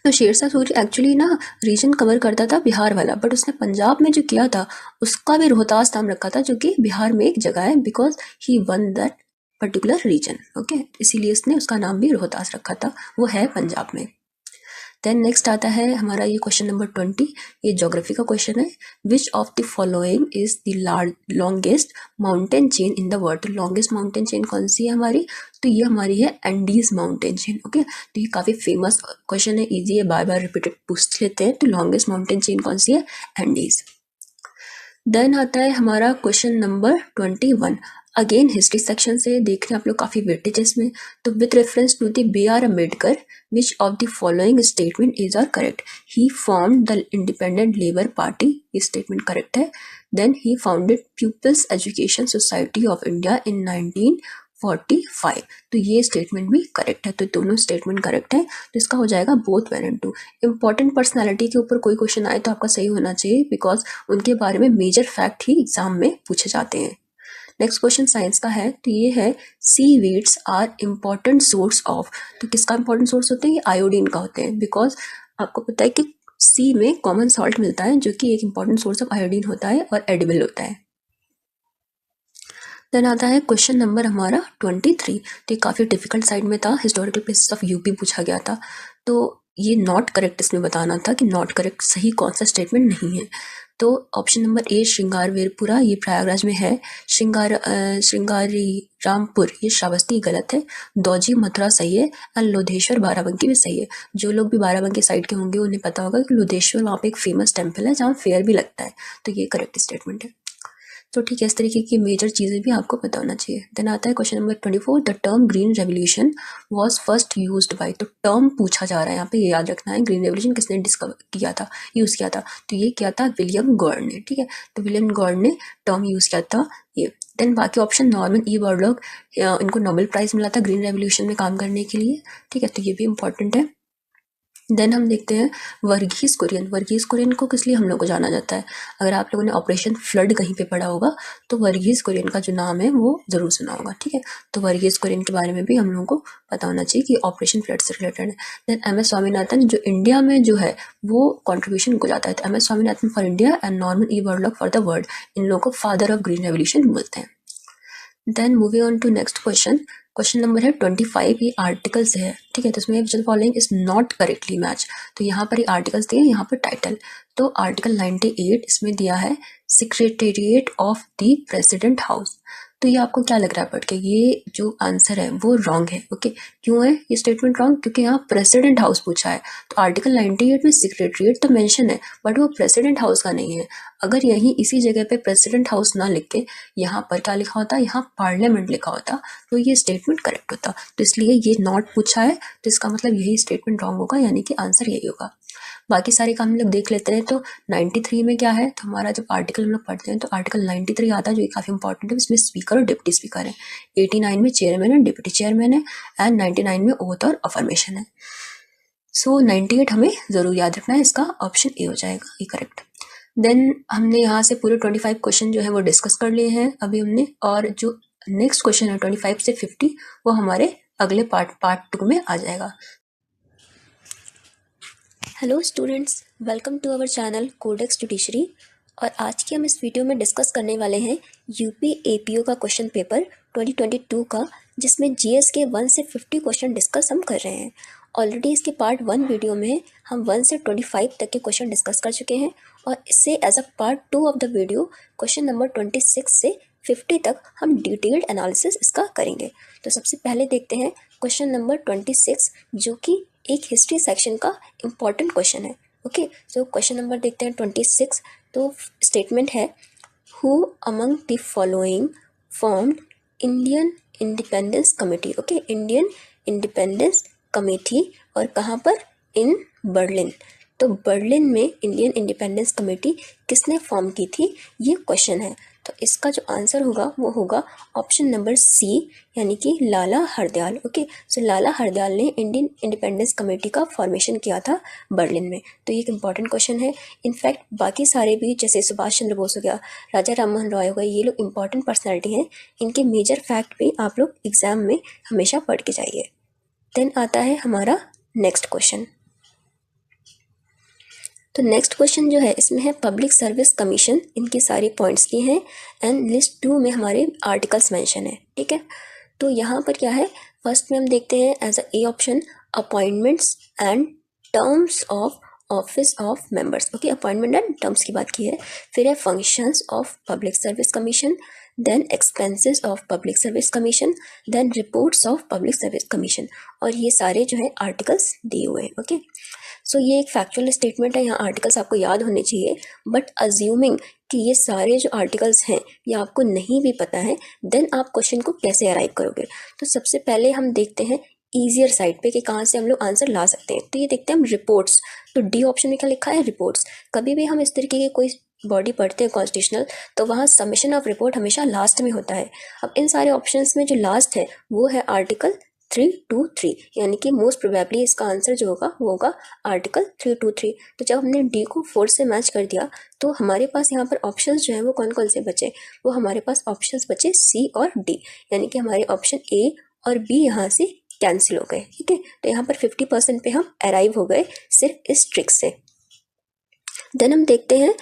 तो शेरशाह सूरी एक्चुअली ना रीजन कवर करता था बिहार वाला, बट उसने पंजाब में जो किया था उसका भी रोहतास नाम रखा था जो कि बिहार में एक जगह है, because he won that particular region. Okay, इसीलिए इसने उसका नाम भी रोहतास रखा था, वो है पंजाब में। देन नेक्स्ट आता है हमारा ये क्वेश्चन नंबर 20, ये ज्योग्राफी का क्वेश्चन है। Which of the following is the longest mountain chain in the world. तो लॉन्गेस्ट माउंटेन चेन कौन सी है हमारी? तो ये हमारी है एंडीज माउंटेन चेन। ओके, तो ये काफ़ी फेमस क्वेश्चन है, ईजी है, बार बार रिपीटेड पूछ लेते हैं। तो लॉन्गेस्ट माउंटेन चेन कौन सी है? एंडीज। देन आता है हमारा question number 21। Again history section से देख रहे हैं आप लोग, काफ़ी वेटेजेस में। तो with reference to the B R Ambedkar, which of the following statement is are correct? He formed the independent labour party, ये स्टेटमेंट करेक्ट है। Then he founded people's education society of India in 1945, तो ये statement भी correct है। तो दोनों statement correct है, तो इसका हो जाएगा बोथ 1 and 2। इंपॉर्टेंट पर्सनैलिटी के ऊपर कोई क्वेश्चन आए तो आपका सही होना चाहिए, बिकॉज उनके बारे में मेजर फैक्ट ही एग्जाम में पूछे जाते हैं। नेक्स्ट क्वेश्चन साइंस का है, तो ये है seaweeds are important source of, तो किसका इम्पॉर्टेंट सोर्स होते हैं? ये आयोडीन का होते हैं, बिकॉज आपको पता है कि सी में कॉमन सॉल्ट मिलता है जो कि एक इम्पॉर्टेंट सोर्स ऑफ आयोडीन होता है और एडिबल होता है। देन आता है क्वेश्चन नंबर हमारा 23। तो ये काफ़ी डिफिकल्ट साइड में था, हिस्टोरिकल प्लेसेस ऑफ यूपी पूछा गया था। तो ये नॉट करेक्ट इसमें बताना था कि नॉट करेक्ट सही कौन सा स्टेटमेंट नहीं है। तो ऑप्शन नंबर ए श्रृंगारवेरपुरा, ये प्रयागराज में है। श्रृंगारी रामपुर, ये श्रावस्ती गलत है। दौजी मथुरा सही है, एंड लोधेश्वर बाराबंकी भी सही है। जो लोग भी बाराबंकी साइड के होंगे उन्हें पता होगा कि लोधेश्वर वहाँ पे एक फेमस टेम्पल है जहाँ फेयर भी लगता है, तो ये करेक्ट स्टेटमेंट है। तो ठीक है, इस तरीके की मेजर चीज़ें भी आपको पता होना चाहिए। देन आता है question number 24। The term green revolution was first used by, तो टर्म पूछा जा रहा है यहाँ पे, ये याद रखना है। ग्रीन रेवोल्यूशन किसने डिस्कवर किया था, यूज़ किया था? तो ये किया था विलियम गॉर्ड ने। ठीक है, तो विलियम गॉर्ड ने टर्म यूज़ किया था ये। देन बाकी ऑप्शन नॉर्मन ई बोरलॉग, इनको नोबेल प्राइज़ मिला था ग्रीन रेवोल्यूशन में काम करने के लिए। ठीक है, तो ये भी इंपॉर्टेंट है। देन हम देखते हैं वर्गीस कुरियन। वर्गीस कुरियन को किस लिए हम लोग को जाना जाता है? अगर आप लोगों ने ऑपरेशन फ्लड कहीं पे पढ़ा होगा तो वर्गीस कुरियन का जो नाम है वो जरूर सुना होगा। ठीक है, तो वर्गीस कुरियन के बारे में भी हम लोगों को पता होना चाहिए कि ऑपरेशन फ्लड से रिलेटेड है। देन एम एस स्वामीनाथन, जो इंडिया में जो है वो कॉन्ट्रीब्यूशन को जाता है, तो M S Swaminathan for India and Norman E Borlaug for the world, इन लोगों को फादर ऑफ ग्रीन रेवोल्यूशन बोलते हैं। Then moving on to next question. Question number है 25, ये आर्टिकल्स है। ठीक है, तो इसमें which following is not correctly match, तो यहाँ पर ये आर्टिकल्स दिए, यहाँ पर टाइटल। तो आर्टिकल 98 इसमें दिया है secretariat of the president house. तो ये आपको क्या लग रहा है पढ़ के? ये जो आंसर है वो रॉन्ग है। ओके, क्यों है ये स्टेटमेंट रॉन्ग? क्योंकि यहाँ प्रेसिडेंट हाउस पूछा है। तो आर्टिकल 98 में सेक्रेटेरिएट तो मेंशन है, बट वो प्रेसिडेंट हाउस का नहीं है। अगर यहीं इसी जगह पे प्रेसिडेंट हाउस ना लिख के यहाँ पर क्या लिखा होता, यहाँ पार्लियामेंट लिखा होता, तो ये स्टेटमेंट करेक्ट होता। तो इसलिए ये नॉट पूछा है, तो इसका मतलब यही स्टेटमेंट रॉन्ग होगा, यानी कि आंसर यही होगा। बाकी सारे काम हम लोग देख लेते हैं। तो 93 में क्या है, तो हमारा जब आर्टिकल हम लोग पढ़ते हैं तो आर्टिकल 93 आता है, जो काफ़ी इंपॉर्टेंट है। इसमें स्पीकर और डिप्टी स्पीकर है। 89 में चेयरमैन एंड डिप्टी चेयरमैन है, एंड 99 में ओथ और अफर्मेशन है। सो 98 हमें ज़रूर याद रखना है, इसका ऑप्शन ए हो जाएगा ये करेक्ट। देन हमने यहाँ से पूरे 25 क्वेश्चन जो है वो डिस्कस कर लिए हैं अभी हमने, और जो नेक्स्ट क्वेश्चन है 25 से 50 वो हमारे अगले पार्ट 2 में आ जाएगा। Hello students, welcome to our channel Codex judiciary. और आज की हम इस वीडियो में डिस्कस करने वाले हैं यूपी एपीओ का क्वेश्चन पेपर 2022 का, जिसमें जीएस के 1 से 50 क्वेश्चन डिस्कस हम कर रहे हैं। ऑलरेडी इसके पार्ट 1 वीडियो में हम 1 से 25 तक के क्वेश्चन डिस्कस कर चुके हैं, और इससे as a part 2 of the video question number 26 से 50 तक हम डिटेल्ड एनालिसिस इसका करेंगे। तो सबसे पहले देखते हैं क्वेश्चन नंबर 26, जो कि एक हिस्ट्री सेक्शन का इम्पॉर्टेंट क्वेश्चन है। ओके, सो क्वेश्चन नंबर देखते हैं 26। तो स्टेटमेंट है, who among the following formed Indian independence committee. Okay, Indian independence committee, और कहाँ पर? In Berlin. तो बर्लिन में इंडियन इंडिपेंडेंस कमेटी किसने फॉर्म की थी, ये क्वेश्चन है। तो इसका जो आंसर होगा वो होगा ऑप्शन नंबर सी, यानी कि लाला हरदयाल। ओके, सो लाला हरदयाल ने इंडियन इंडिपेंडेंस कमेटी का फॉर्मेशन किया था बर्लिन में। तो ये एक इंपॉर्टेंट क्वेश्चन है। इनफैक्ट बाकी सारे भी, जैसे सुभाष चंद्र बोस हो गया, राजा राममोहन रॉय हो गए, ये लोग इंपॉर्टेंट पर्सनैलिटी हैं। इनके मेजर फैक्ट भी आप लोग एग्जाम में हमेशा पढ़ के जाइए। देन आता है हमारा नेक्स्ट क्वेश्चन। तो नेक्स्ट क्वेश्चन जो है इसमें है पब्लिक सर्विस कमीशन, इनके सारे पॉइंट्स दिए हैं, एंड लिस्ट 2 में हमारे आर्टिकल्स मेंशन है। ठीक है, तो यहाँ पर क्या है, फर्स्ट में हम देखते हैं as a A option appointments and terms of office of members. Okay, appointment and terms की बात की है। फिर है functions of public service commission, then expenses of public service commission, then reports of public service commission, और ये सारे जो है आर्टिकल्स दिए हुए हैं। ओके, सो ये एक फैक्चुअल स्टेटमेंट है, यहाँ आर्टिकल्स आपको याद होने चाहिए, बट अज्यूमिंग कि ये सारे जो आर्टिकल्स हैं ये आपको नहीं भी पता है, देन आप क्वेश्चन को कैसे अराइव करोगे। तो सबसे पहले हम देखते हैं ईजियर साइड पे कि कहाँ से हम लोग आंसर ला सकते हैं। तो ये देखते हैं हम रिपोर्ट्स, तो डी ऑप्शन में क्या लिखा है, रिपोर्ट्स। कभी भी हम इस तरीके की कोई बॉडी पढ़ते हैं कॉन्स्टिट्यूशनल, तो वहाँ सबमिशन ऑफ रिपोर्ट हमेशा लास्ट में होता है। अब इन सारे ऑप्शंस में जो लास्ट है वो है आर्टिकल 323, यानी कि मोस्ट प्रोबेबली इसका आंसर जो होगा वो होगा आर्टिकल 323। तो जब हमने डी को 4 से मैच कर दिया तो हमारे पास यहाँ पर ऑप्शंस जो हैं वो कौन कौन से बचे, वो हमारे पास ऑप्शंस बचे सी और डी, यानी कि हमारे ऑप्शन ए और बी यहाँ से कैंसिल हो गए। ठीक है, तो यहाँ पर 50% पे हम अराइव हो गए सिर्फ इस ट्रिक से। देन हम देखते हैं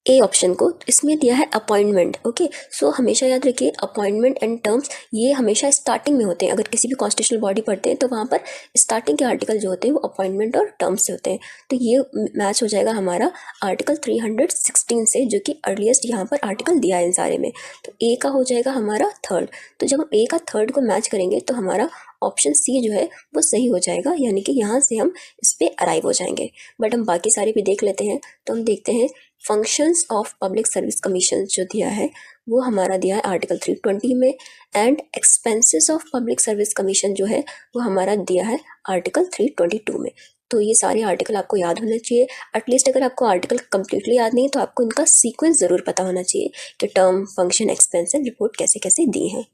ए ऑप्शन को, इसमें दिया है अपॉइंटमेंट। ओके, सो हमेशा याद रखिए अपॉइंटमेंट एंड टर्म्स ये हमेशा स्टार्टिंग में होते हैं। अगर किसी भी कॉन्स्टिट्यूशनल बॉडी पढ़ते हैं तो वहाँ पर स्टार्टिंग के आर्टिकल जो होते हैं वो अपॉइंटमेंट और टर्म्स से होते हैं। तो ये मैच हो जाएगा हमारा आर्टिकल 316 से, जो कि अर्लीस्ट यहाँ पर आर्टिकल दिया है इन सारे में। तो ए का हो जाएगा हमारा थर्ड। तो जब हम ए का थर्ड को मैच करेंगे तो हमारा ऑप्शन सी जो है वो सही हो जाएगा, यानी कि यहाँ से हम इस पर अराइव हो जाएंगे। बट हम बाकी सारे भी देख लेते हैं। तो हम देखते हैं functions of public service commission जो दिया है वो हमारा दिया है आर्टिकल 320 में, and expenses of public service commission जो है वो हमारा दिया है आर्टिकल 322 में। तो ये सारे आर्टिकल आपको याद होना चाहिए। एटलीस्ट अगर आपको आर्टिकल कंप्लीटली याद नहीं तो आपको इनका सीक्वेंस ज़रूर पता होना चाहिए कि term, function, expense and report कैसे कैसे दी हैं।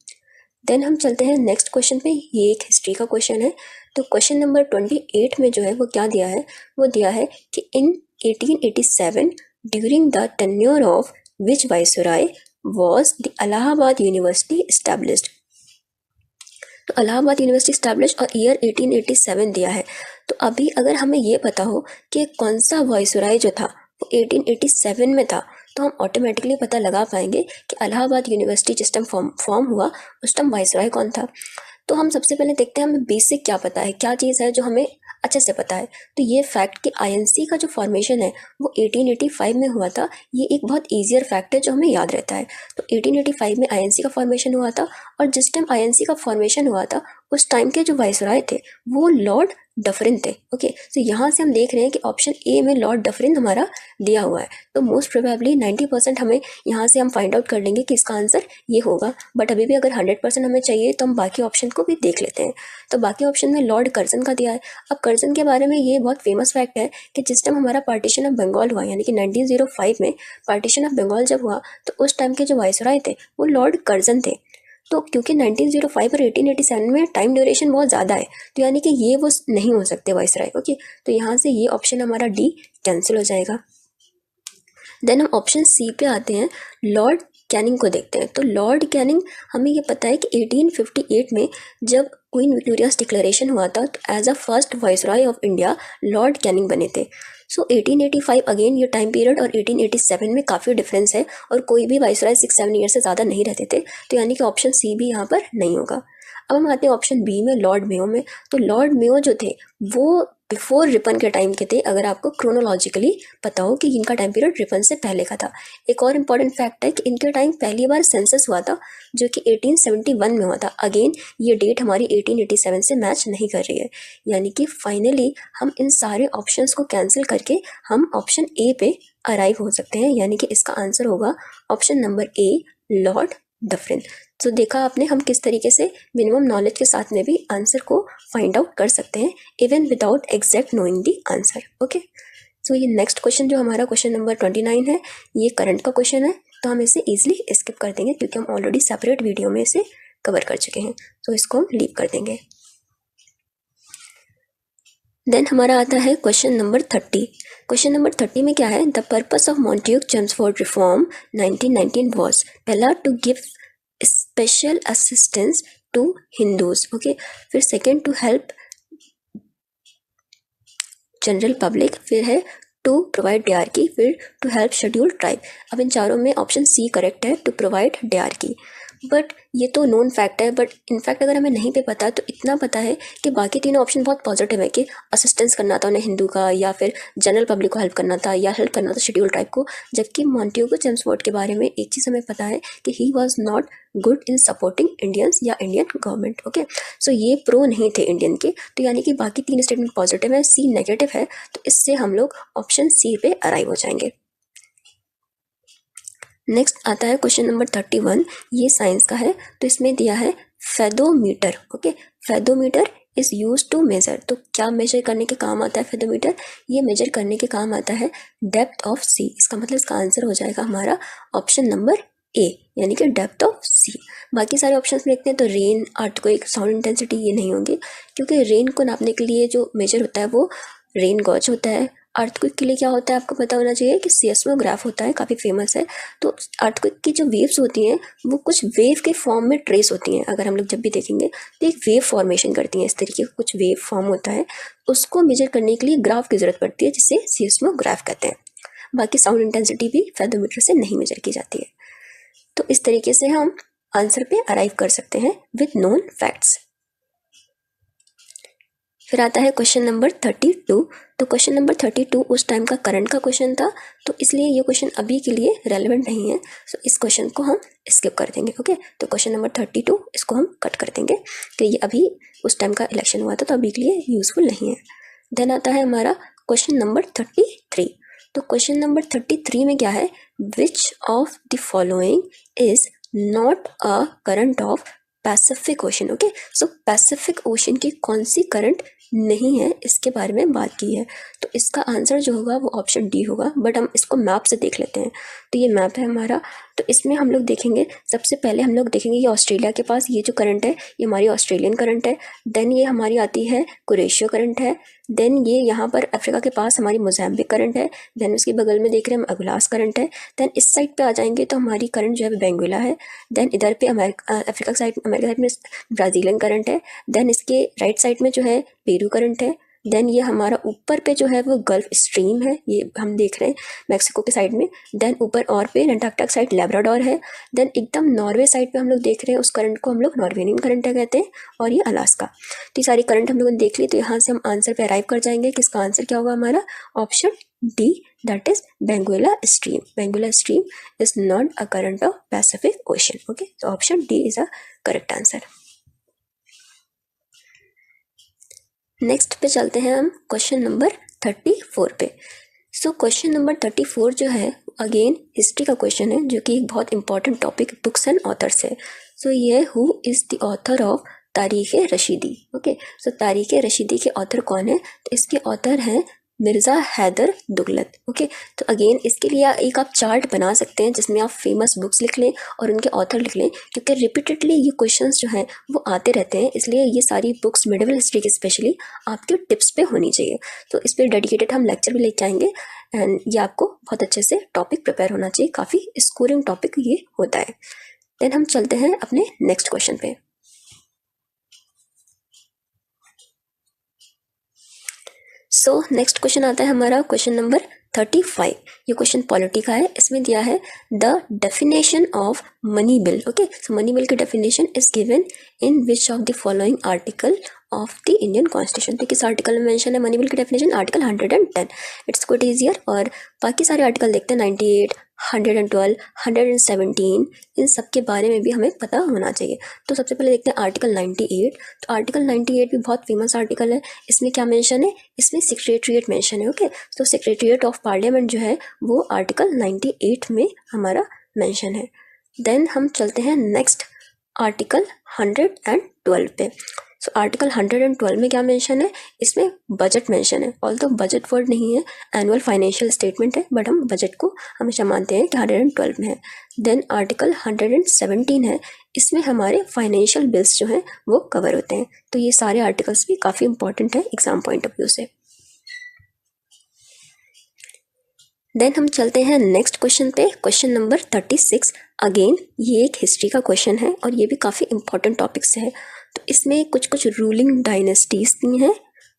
देन हम चलते हैं नेक्स्ट क्वेश्चन पे। ये एक हिस्ट्री का क्वेश्चन है। तो क्वेश्चन नंबर 28 में जो है वो क्या दिया है, वो दिया है कि इन 1887 during the tenure of which viceroy was the Allahabad university established। तो इलाहाबाद यूनिवर्सिटी established और ईयर 1887 दिया है। तो अभी अगर हमें ये पता हो कि कौन सा वाइसरॉय जो था वो 1887 में था, तो हम ऑटोमेटिकली पता लगा पाएंगे कि इलाहाबाद यूनिवर्सिटी जिस टाइम फॉर्म हुआ उस टाइम वाइसरॉय कौन था। तो हम सबसे पहले देखते हैं हमें बेसिक क्या पता है, क्या चीज़ है जो हमें अच्छे से पता है। तो ये फैक्ट कि आईएनसी का जो फॉर्मेशन है वो 1885 में हुआ था, ये एक बहुत ईजियर फैक्ट है जो हमें याद रहता है। तो 1885 में आईएनसी का फॉर्मेशन हुआ था, और जिस टाइम आईएनसी का फॉर्मेशन हुआ था उस टाइम के जो वाइसरॉय थे वो लॉर्ड डफरिन थे। ओके, तो यहाँ से हम देख रहे हैं कि ऑप्शन ए में लॉर्ड डफरिन हमारा दिया हुआ है। तो मोस्ट प्रोबेबली 90% हमें यहाँ से हम फाइंड आउट कर लेंगे कि इसका आंसर ये होगा। बट अभी भी अगर 100% हमें चाहिए तो हम बाकी ऑप्शन को भी देख लेते हैं। तो बाकी ऑप्शन में लॉर्ड कर्जन का दिया है। अब कर्जन के बारे में ये बहुत फेमस फैक्ट है कि जिस टाइम हमारा पार्टीशन ऑफ बंगाल हुआ, यानी कि 1905 में पार्टीशन ऑफ बंगाल जब हुआ तो उस टाइम के जो वाइसरॉय थे वो लॉर्ड कर्जन थे। तो क्योंकि 1905 और 1887 में टाइम ड्यूरेशन बहुत ज़्यादा है, तो यानी कि ये वो नहीं हो सकते वाइसरॉय। ओके, तो यहाँ से ये ऑप्शन हमारा डी कैंसिल हो जाएगा। देन हम ऑप्शन सी पे आते हैं, लॉर्ड कैनिंग को देखते हैं। तो लॉर्ड कैनिंग हमें ये पता है कि 1858 में जब क्वीन विक्टोरियाज डिक्लेरेशन हुआ था तो as a first viceroy of India lord Canning बने थे। सो 1885 अगेन ये टाइम पीरियड और 1887 में काफ़ी डिफरेंस है, और कोई भी वाइसरॉय 6-7 ईयर से ज़्यादा नहीं रहते थे। तो यानी कि ऑप्शन सी भी यहाँ पर नहीं होगा। अब हम आते हैं ऑप्शन बी में, लॉर्ड मेयो में। तो लॉर्ड मेयो जो थे वो बिफोर रिपन के टाइम के थे, अगर आपको क्रोनोलॉजिकली पता हो कि इनका टाइम पीरियड रिपन से पहले का था। एक और इम्पॉर्टेंट फैक्ट है कि इनके टाइम पहली बार सेंसस हुआ था जो कि 1871 में हुआ था। अगेन ये डेट हमारी 1887 से मैच नहीं कर रही है, यानी कि फाइनली हम इन सारे ऑप्शंस को कैंसिल करके हम ऑप्शन ए पे अराइव हो सकते हैं, यानी कि इसका आंसर होगा ऑप्शन नंबर ए, लॉर्ड डफरिन। तो देखा आपने हम किस तरीके से मिनिमम नॉलेज के साथ में भी आंसर को फाइंड आउट कर सकते हैं even without exact knowing the answer. Okay, so ये नेक्स्ट क्वेश्चन जो हमारा क्वेश्चन नंबर 29 है, ये करंट का क्वेश्चन है, तो हम इसे इजीली स्किप कर देंगे क्योंकि हम ऑलरेडी सेपरेट वीडियो में इसे कवर कर चुके हैं, तो इसको हम लीव कर देंगे। देन हमारा आता है क्वेश्चन नंबर 30। क्वेश्चन नंबर 30 में क्या है, the purpose of Montagu Chelmsford reform 1919 was, पहला to give special assistance to Hindus, okay, फिर second to help general public, फिर है टू प्रोवाइड डायरकी, फिर टू हेल्प शेड्यूल्ड ट्राइब। अब इन चारों में ऑप्शन सी करेक्ट है, टू प्रोवाइड डायरकी। बट ये तो नोन फैक्ट है, बट इनफैक्ट अगर हमें नहीं पे पता तो इतना पता है कि बाकी तीनों ऑप्शन बहुत पॉजिटिव है कि असिस्टेंस करना था उन्हें हिंदू का, या फिर जनरल पब्लिक को हेल्प करना था, या हेल्प करना था शेड्यूल ट्राइब को। जबकि मॉन्टेगू जेम्सफोर्ड के बारे में एक चीज़ हमें पता है कि he was not good in supporting Indians या इंडियन गवर्नमेंट। ओके, सो ये प्रो नहीं थे इंडियन के, तो यानी कि बाकी तीन स्टेटमेंट पॉजिटिव है, सी नेगेटिव है, तो इससे हम लोग ऑप्शन सी पे अराइव हो जाएंगे। नेक्स्ट आता है क्वेश्चन नंबर 31, ये साइंस का है, तो इसमें दिया है fathometer. Okay, fathometer is use to measure, तो क्या मेजर करने के काम आता है फेदोमीटर? ये मेजर करने के काम आता है डेप्थ ऑफ सी। इसका मतलब इसका आंसर हो जाएगा हमारा ऑप्शन नंबर ए, यानी कि डेप्थ ऑफ सी। बाकी सारे ऑप्शंस में देखते हैं तो रेन, अर्थक्वेक, साउंड इंटेंसिटी ये नहीं होंगे, क्योंकि रेन को नापने के लिए जो मेजर होता है वो रेन गॉज होता है। अर्थक्वेक के लिए क्या होता है आपको पता होना चाहिए कि सेस्मोग्राफ होता है, काफ़ी फेमस है। तो अर्थक्वेक की जो वेव्स होती हैं वो कुछ वेव के फॉर्म में ट्रेस होती हैं। अगर हम लोग जब भी देखेंगे तो एक वेव फॉर्मेशन करती हैं, इस तरीके का कुछ वेव फॉर्म होता है, उसको मेजर करने के लिए ग्राफ की ज़रूरत पड़ती है, जिसे सेस्मोग्राफ कहते हैं। बाकी साउंड इंटेंसिटी भी फेदोमीटर से नहीं मेजर की जाती है। तो इस तरीके से हम आंसर पे अराइव कर सकते हैं विद नोन फैक्ट्स। फिर आता है क्वेश्चन नंबर 32। तो क्वेश्चन नंबर 32 उस टाइम का करंट का क्वेश्चन था, तो इसलिए ये क्वेश्चन अभी के लिए रेलेवेंट नहीं है, सो इस क्वेश्चन को हम स्किप कर देंगे। ओके, तो क्वेश्चन नंबर 32 इसको हम कट कर देंगे कि ये अभी उस टाइम का इलेक्शन हुआ था, तो अभी के लिए यूजफुल नहीं है। देन आता है हमारा क्वेश्चन नंबर 33। तो क्वेश्चन नंबर 33 में क्या है, which of the following is not a current of Pacific ocean. Okay, so Pacific ocean की कौन सी करंट नहीं है, इसके बारे में बात की है। तो इसका आंसर जो होगा वो ऑप्शन डी होगा, बट हम इसको मैप से देख लेते हैं। तो ये मैप है हमारा, तो इसमें हम लोग देखेंगे, सबसे पहले हम लोग देखेंगे ये ऑस्ट्रेलिया के पास ये जो करंट है ये हमारी ऑस्ट्रेलियन करंट है। देन ये हमारी आती है कुरेशियो करंट है। देन ये यहाँ पर अफ्रीका के पास हमारी मोज़ैम्बिक करंट है। देन उसके बगल में देख रहे हैं हम अगुलास करंट है। देन इस साइड पे आ जाएंगे तो हमारी करंट जो है बेंगुला है। देन इधर पे अफ्रीका साइड, अमेरिका साइड में ब्राज़ीलियन करंट है। देन इसके राइट साइड में जो है पेरू करंट है। देन ये हमारा ऊपर पे जो है वो गल्फ स्ट्रीम है, ये हम देख रहे हैं मैक्सिको के साइड में। देन ऊपर और पे अंटार्कटिका साइड लैब्राडोर है। देन एकदम नॉर्वे साइड पे हम लोग देख रहे हैं उस करंट को हम लोग नॉर्वेनियन करंट कहते हैं, और ये अलास्का। तो ये सारी करंट हम लोगों ने देख ली, तो यहाँ से हम आंसर पे अराइव कर जाएंगे कि इसका आंसर क्या होगा हमारा option D, that is Benguela stream. Benguela stream is not a current of Pacific ocean. Okay, तो option D is a correct answer. Next पे चलते हैं हम क्वेश्चन नंबर 34 पे। सो क्वेश्चन नंबर 34 जो है अगेन हिस्ट्री का क्वेश्चन है, जो कि एक बहुत important topic books and authors है। सो ये who is the author of तारीख़ रशीदी। ओके, सो तारीख़ रशीदी के ऑथर कौन है? तो इसके ऑथर हैं मिर्ज़ा हैदर दुगलत। ओके, तो अगेन इसके लिए एक आप चार्ट बना सकते हैं जिसमें आप फेमस बुक्स लिख लें और उनके ऑथर लिख लें, क्योंकि रिपीटेडली ये क्वेश्चंस जो हैं वो आते रहते हैं, इसलिए ये सारी बुक्स मिडिवल हिस्ट्री की स्पेशली आपके टिप्स पे होनी चाहिए। तो इस पर डेडिकेटेड हम लेक्चर भी लेके आएंगे, एंड ये आपको बहुत अच्छे से टॉपिक प्रिपेयर होना चाहिए, काफ़ी स्कोरिंग टॉपिक ये होता है। देन हम चलते हैं अपने नेक्स्ट क्वेश्चन पे। सो नेक्स्ट क्वेश्चन आता है हमारा क्वेश्चन नंबर 35। ये क्वेश्चन पॉलिटी का है। इसमें दिया है the definition of money bill. Okay, so money bill की definition is given in which of the following article of the Indian constitution. तो किस आर्टिकल में मेंशन है मनी बिल की definition? Article 110। It's quite easier. और बाकी सारे article देखते हैं 98, 112, 117, इन सब के बारे में भी हमें पता होना चाहिए। तो सबसे पहले देखते हैं आर्टिकल 98। तो आर्टिकल 98 भी बहुत फेमस आर्टिकल है। इसमें क्या मेंशन है? इसमें सेक्रेटरीट मेंशन है। ओके, तो सेक्रेटरीट ऑफ पार्लियामेंट जो है वो आर्टिकल 98 में हमारा मेंशन है। देन हम चलते हैं नेक्स्ट आर्टिकल 112 पे। सो आर्टिकल 112 में क्या मेंशन है? इसमें बजट मेंशन है। ऑल्दो बजट वर्ड नहीं है, एनुअल फाइनेंशियल स्टेटमेंट है, बट हम बजट को हमेशा मानते हैं कि 112 में है। देन आर्टिकल 117 है, इसमें हमारे फाइनेंशियल बिल्स जो हैं वो कवर होते हैं। तो ये सारे आर्टिकल्स भी काफ़ी इंपॉर्टेंट है एग्जाम पॉइंट ऑफ व्यू से। देन हम चलते हैं नेक्स्ट क्वेश्चन पे, क्वेश्चन नंबर 36। अगेन ये एक हिस्ट्री का क्वेश्चन है और ये भी काफ़ी इंपॉर्टेंट टॉपिक से है। तो इसमें कुछ कुछ रूलिंग डायनेस्टीज दी हैं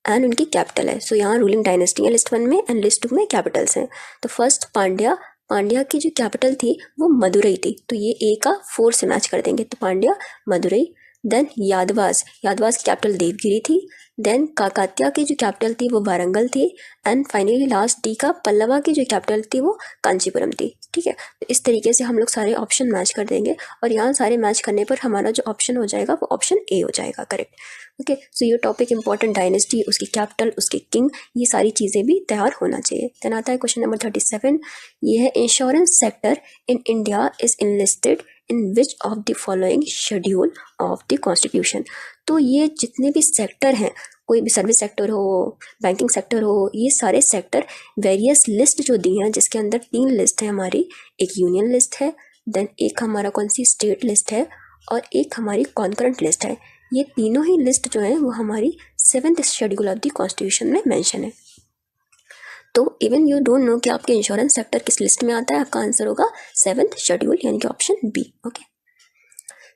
एंड उनकी कैपिटल है। सो यहाँ रूलिंग डायनेस्टी है लिस्ट 1 में, एंड लिस्ट 2 में कैपिटल्स हैं। तो फर्स्ट पांड्या, पांड्या की जो कैपिटल थी वो मदुरई थी, तो ये ए का 4 से मैच कर देंगे, तो पांड्या मदुरई। देन यादवास की कैपिटल देवगिरी थी। देन काकातिया की जो कैपिटल थी वो वारंगल थी। एंड फाइनली लास्ट डी का पल्लवा की जो कैपिटल थी वो कांचीपुरम थी। ठीक है, तो इस तरीके से हम लोग सारे ऑप्शन मैच कर देंगे और यहाँ सारे मैच करने पर हमारा जो ऑप्शन हो जाएगा वो ऑप्शन ए हो जाएगा करेक्ट। ओके, सो ये टॉपिक इंपॉर्टेंट, डायनेस्टी, उसकी कैपिटल, उसके किंग, ये सारी चीज़ें भी तैयार होना चाहिए। देन आता है क्वेश्चन नंबर 37, ये है insurance sector in India is enlisted in which of the following schedule of the constitution. तो ये जितने भी सेक्टर हैं, कोई भी सर्विस सेक्टर हो, बैंकिंग सेक्टर हो, ये सारे सेक्टर वेरियस लिस्ट जो दी हैं, जिसके अंदर 3 लिस्ट है हमारी, एक यूनियन लिस्ट है, देन एक हमारा कौन सी स्टेट लिस्ट है और एक हमारी कॉन्करेंट लिस्ट है। ये तीनों ही लिस्ट जो है वो हमारी 7th schedule of the constitution में मेंशन है। तो इवन यू डोंट नो कि आपके इंश्योरेंस सेक्टर किस लिस्ट में आता है, आपका आंसर होगा 7th शेड्यूल यानी कि option B. Okay,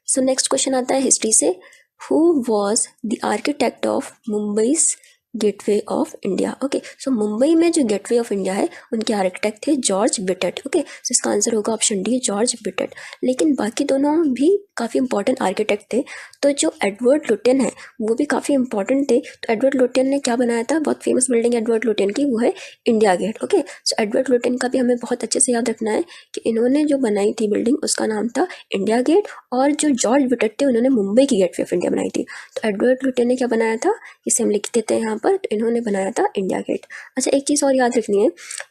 so next question आता है हिस्ट्री से, who was the architect of Mumbai's gateway of India. Okay, so Mumbai में जो गेटवे ऑफ इंडिया है उनके आर्किटेक्ट थे जॉर्ज बिटेट। ओके, सो इसका आंसर होगा ऑप्शन डी, जॉर्ज बिटेट। लेकिन बाकी दोनों भी काफ़ी इंपॉर्टेंट आर्किटेक्ट थे। तो जो एडवर्ड लुटियन है वो भी काफ़ी इंपॉर्टेंट थे। तो एडवर्ड लुटियन ने क्या बनाया था, बहुत फेमस बिल्डिंग एडवर्ड लुटियन की, वो है India gate. Okay, so Edward Lutyen का भी हमें बहुत अच्छे से याद रखना है कि इन्होंने जो बनाई थी बिल्डिंग उसका नाम था इंडिया गेट, और जो जॉर्ज बिटेट थे उन्होंने मुंबई की गेटवे ऑफ इंडिया बनाई थी। तो एडवर्ड लुटियन ने क्या बनाया था, इसे हम लिख देते हैं यहाँ पर, तो इन्होंने बनाया था इंडिया गेट। अच्छा, एक चीज़ और याद रखनी है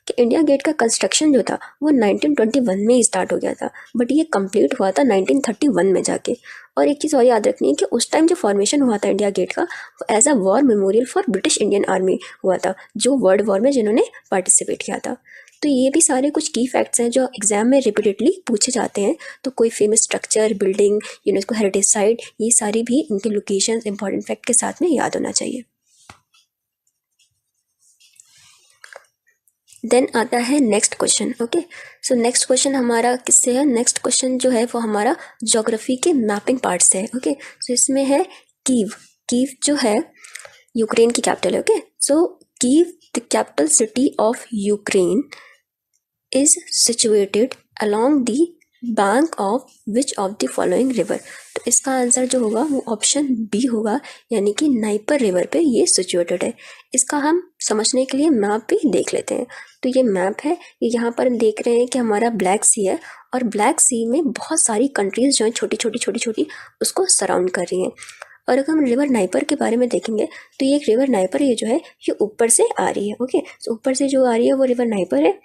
कि इंडिया गेट का कंस्ट्रक्शन जो था वो 1921 में ही स्टार्ट हो गया था, बट ये कंप्लीट हुआ था 1931 में जाके। और एक चीज़ और याद रखनी है कि उस टाइम जो फॉर्मेशन हुआ था इंडिया गेट का, वो as a war memorial for British Indian army हुआ था, जो वर्ल्ड वॉर में जिन्होंने पार्टिसिपेट किया था। तो ये भी सारे कुछ की फैक्ट्स हैं जो एग्जाम में रिपीटेडली पूछे जाते हैं। तो कोई famous structure, building, UNESCO heritage site, ये सारी भी इनके लोकेशन इंपॉर्टेंट फैक्ट के साथ में याद होना चाहिए। देन आता है next question. Okay, so next question हमारा किससे है, नेक्स्ट क्वेश्चन जो है वो हमारा ज्योग्राफी के मैपिंग पार्ट से है। ओके, सो इसमें है कीव। कीव जो है यूक्रेन की कैपिटल है। Okay, so Kyiv the capital city of Ukraine is situated along the bank of which of the following river. तो इसका आंसर जो होगा वो ऑप्शन बी होगा, यानी कि नाइपर रिवर पे ये सिचुएटेड है। इसका हम समझने के लिए मैप भी देख लेते हैं। तो ये मैप है, ये यहाँ पर देख रहे हैं कि हमारा ब्लैक सी है, और ब्लैक सी में बहुत सारी कंट्रीज जो हैं छोटी छोटी उसको सराउंड कर रही हैं। और अगर हम रिवर नाइपर के बारे में देखेंगे तो ये एक रिवर नाइपर ये जो है ये ऊपर से आ रही है। ओके, तो ऊपर से जो आ रही है वो रिवर नाइपर है।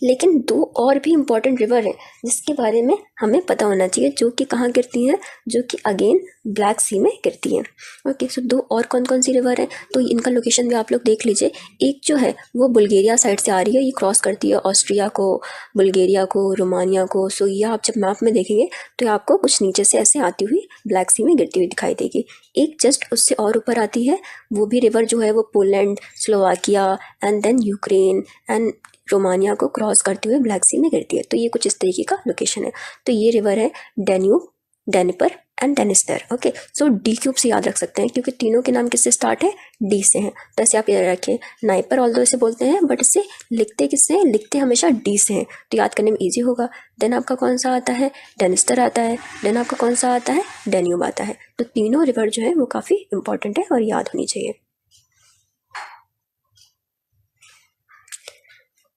लेकिन 2 और भी इम्पॉर्टेंट रिवर हैं जिसके बारे में हमें पता होना चाहिए, जो कि कहाँ गिरती हैं, जो कि अगेन ब्लैक सी में गिरती हैं। ओके, सो 2 और कौन कौन सी रिवर हैं, तो इनका लोकेशन भी आप लोग देख लीजिए। एक जो है वो बुल्गारिया साइड से आ रही है, ये क्रॉस करती है ऑस्ट्रिया को, बुल्गारिया को, रोमानिया को। सो ये आप जब मैप में देखेंगे तो आपको कुछ नीचे से ऐसे आती हुई ब्लैक सी में गिरती हुई दिखाई देगी। एक जस्ट उससे और ऊपर आती है, वो भी रिवर जो है वो Poland, Slovakia and then Ukraine and Romania को क्रॉस करते हुए ब्लैक सी में गिरती है। तो ये कुछ इस तरीके का लोकेशन है। तो ये रिवर है Danube, Dnieper and Dniester. Okay, so D cube से याद रख सकते हैं क्योंकि तीनों के नाम किससे स्टार्ट है, डी से हैं। तो ऐसे आप याद रखिए, नाइपर ऑल्दो इसे बोलते हैं बट इसे लिखते किससे हैं, लिखते हमेशा डी से हैं, तो याद करने में ईजी होगा। देन आपका कौन सा आता है, डेनिस्टर आता है। देन आपका कौन सा आता है, डेन्यूब आता है। तो तीनों रिवर जो है वो काफ़ी इंपॉर्टेंट है और याद होनी चाहिए।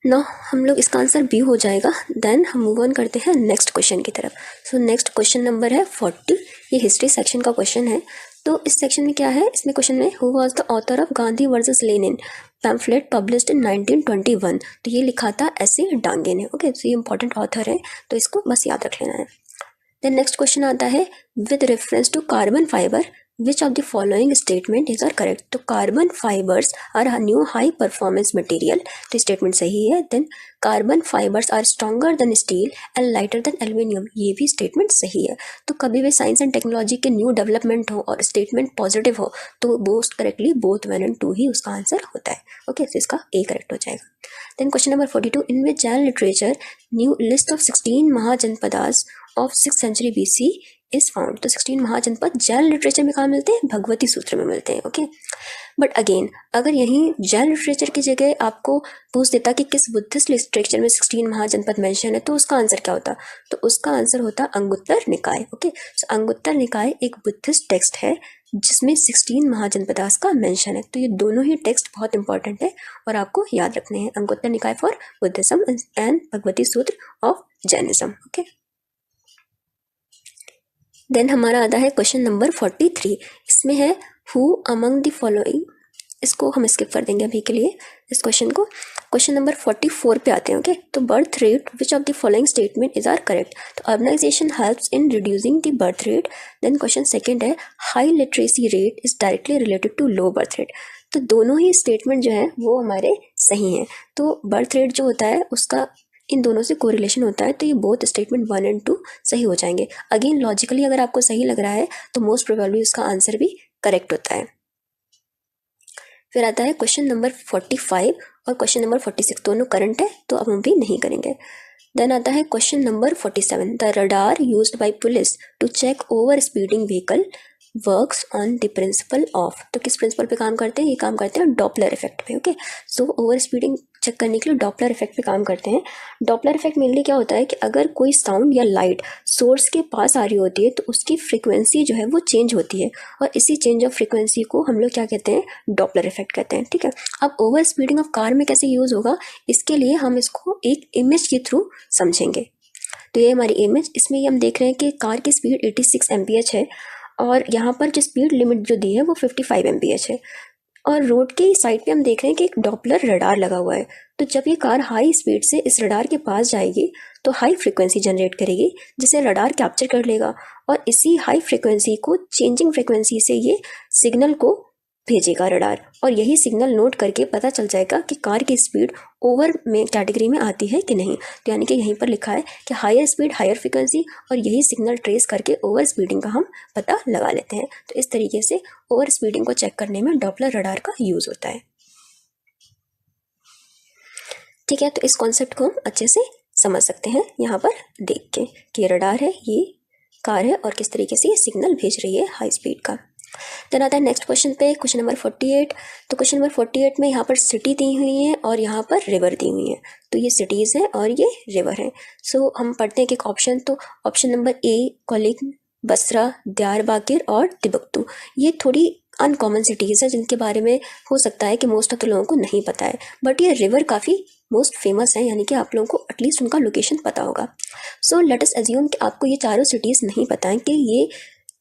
ना हम लोग इसका आंसर बी हो जाएगा। देन हम मूव ऑन करते हैं नेक्स्ट क्वेश्चन की तरफ। सो नेक्स्ट क्वेश्चन नंबर है 40, ये हिस्ट्री सेक्शन का क्वेश्चन है। तो इस सेक्शन में क्या है, इसमें क्वेश्चन में who was the author of Gandhi versus Lenin pamphlet published in 1921। तो ये लिखा था ऐसे डांगे ने। ओके, तो ये इंपॉर्टेंट ऑथर है, तो इसको बस याद रख लेना है। देन नेक्स्ट क्वेश्चन आता है with reference to carbon fibre which of the following statement is are correct। तो carbon fibres are new high performance material, तो स्टेटमेंट सही है। Then carbon fibres are stronger than steel and lighter than aluminium, ये भी statement सही है। तो कभी भी साइंस एंड टेक्नोलॉजी के न्यू डेवलपमेंट हो और स्टेटमेंट पॉजिटिव हो तो मोस्ट करेक्टली बोथ 1 and 2 ही उसका आंसर होता है। ओके, तो इसका ए करेक्ट हो जाएगा। Then question number 42, in which Jain literature new list of 16 Mahajanapadas of 6th century BC is found. तो 16 महाजनपद जैन लिटरेचर में कहाँ मिलते हैं? भगवती सूत्र में मिलते हैं. ओके, बट अगेन अगर यहीं जैन लिटरेचर की जगह आपको पूछ देता कि किस बुद्धिस्ट लिटरेचर में 16 महाजनपद मेंशन है, तो उसका आंसर क्या होता? तो उसका आंसर होता अंगुत्तर निकाय. ओके, सो अंगुत्तर निकाय एक बुद्धिस्ट टेक्स्ट है जिसमें 16 महाजनपदास का मेंशन है. तो ये दोनों ही टेक्स्ट बहुत इंपॉर्टेंट है और आपको याद रखने हैं. अंगुत्तर निकाय फॉर बुद्धिज्म एंड भगवती सूत्र ऑफ जैनिज्म. ओके, देन हमारा आता है क्वेश्चन नंबर 43. इसमें है हु अमंग द फॉलोइंग, इसको हम स्किप कर देंगे अभी के लिए इस क्वेश्चन को. क्वेश्चन नंबर 44 पे आते हैं. ओके, तो birth rate which of the following statement is are correct. तो urbanisation helps in reducing the birth rate. Then question second है high literacy rate is directly related to low birth rate. तो दोनों ही statement जो है वो हमारे सही हैं. तो बर्थ रेट जो होता है उसका इन दोनों से कोरिलेशन होता है, तो ये बोथ स्टेटमेंट 1 और 2 सही हो जाएंगे. अगेन लॉजिकली अगर आपको सही लग रहा है तो मोस्ट प्रोबेबली उसका आंसर भी करेक्ट होता है. फिर आता है क्वेश्चन नंबर 45 और क्वेश्चन नंबर 46, दोनों करंट है तो अब हम भी नहीं करेंगे. देन आता है question number 47. The radar used by police to check over speeding vehicle works on the principle of. तो किस प्रिंसिपल पे काम करते हैं? ये काम करते हैं डॉपलर इफेक्ट पे. Okay, so over speeding check करने के लिए डॉपलर इफेक्ट पे काम करते हैं. डॉपलर इफेक्ट मेनली क्या होता है कि अगर कोई साउंड या लाइट सोर्स के पास आ रही होती है तो उसकी फ्रीक्वेंसी जो है वो चेंज होती है और इसी चेंज ऑफ फ्रीक्वेंसी को हम लोग क्या कहते हैं? डॉपलर इफेक्ट कहते हैं. ठीक है, अब ओवर स्पीडिंग ऑफ कार में कैसे यूज होगा, इसके लिए हम इसको एक इमेज के थ्रू समझेंगे. तो ये हमारी इमेज, इसमें ये हम देख रहे हैं कि कार की स्पीड 86 mph है और यहाँ पर जो स्पीड लिमिट जो दी है वो 55 mph है और रोड के साइड पे हम देख रहे हैं कि एक डॉपलर रडार लगा हुआ है. तो जब ये कार हाई स्पीड से इस रडार के पास जाएगी तो हाई फ्रीक्वेंसी जनरेट करेगी जिसे रडार कैप्चर कर लेगा और इसी हाई फ्रीक्वेंसी को चेंजिंग फ्रीक्वेंसी से ये सिग्नल को भेजेगा रडार और यही सिग्नल नोट करके पता चल जाएगा कि कार की स्पीड ओवर में कैटेगरी में आती है कि नहीं. तो यानी कि यहीं पर लिखा है कि हायर स्पीड हायर फ्रीक्वेंसी और यही सिग्नल ट्रेस करके ओवर स्पीडिंग का हम पता लगा लेते हैं. तो इस तरीके से ओवर स्पीडिंग को चेक करने में डॉपलर रडार का यूज होता है. ठीक है, तो इस कॉन्सेप्ट को हम अच्छे से समझ सकते हैं यहाँ पर देख के कि रडार है, ये कार है और किस तरीके से ये सिग्नल भेज रही है हाई स्पीड का. देन आता है नेक्स्ट क्वेश्चन पे, क्वेश्चन नंबर 48. तो क्वेश्चन नंबर 48 में यहाँ पर सिटी दी हुई है और यहाँ पर रिवर दी हुई है. तो ये सिटीज़ हैं और ये रिवर हैं. सो हम पढ़ते हैं कि एक ऑप्शन, तो ऑप्शन नंबर ए कोलिन, बसरा, दियारबाकिर और तिब्बतू. ये थोड़ी अनकॉमन सिटीज़ है जिनके बारे में हो सकता है कि मोस्ट ऑफ द लोगों को नहीं पता है, बट ये रिवर काफ़ी मोस्ट फेमस है, यानी कि आप लोगों को एटलीस्ट उनका लोकेशन पता होगा. सो लेट अस अज्यूम कि आपको ये चारों सिटीज़ नहीं पता है कि ये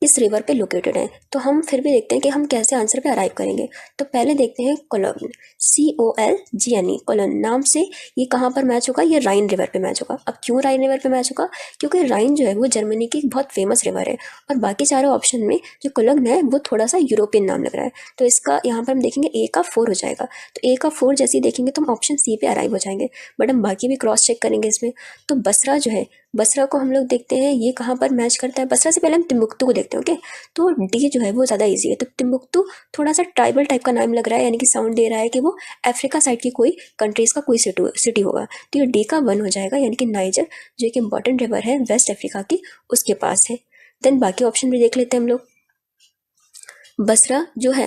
इस रिवर पे लोकेटेड है, तो हम फिर भी देखते हैं कि हम कैसे आंसर पे अराइव करेंगे. तो पहले देखते हैं कोलोन, COLGNE, कोलोन नाम से ये कहाँ पर मैच होगा? ये राइन रिवर पे मैच होगा. अब क्यों राइन रिवर पे मैच होगा? क्योंकि राइन जो है वो जर्मनी की बहुत फेमस रिवर है और बाकी चारों ऑप्शन में जो कोलोन है वो थोड़ा सा यूरोपियन नाम लग रहा है. तो इसका यहाँ पर हम देखेंगे A का 4 हो जाएगा. तो A का 4 जैसे ही देखेंगे तो हम ऑप्शन C पे अराइव हो जाएंगे, बट हम बाकी भी क्रॉस चेक करेंगे इसमें. तो बसरा जो है, बसरा को हम लोग देखते हैं ये कहाँ पर मैच करता है. बसरा से पहले हम तिम्बुक्तू को देखते हैं. ओके, तो डी जो है वो ज़्यादा इजी है. तो तिम्बुक्तू थोड़ा सा ट्राइबल टाइप का नाम लग रहा है, यानी कि साउंड दे रहा है कि वो अफ्रीका साइड की कोई कंट्रीज़ का कोई सिटी होगा. तो ये डी का 1 हो जाएगा, यानी कि नाइजर जो एक इंपॉर्टेंट रिवर है वेस्ट अफ्रीका की, उसके पास है. देन बाकी ऑप्शन भी देख लेते हैं हम लोग. बसरा जो है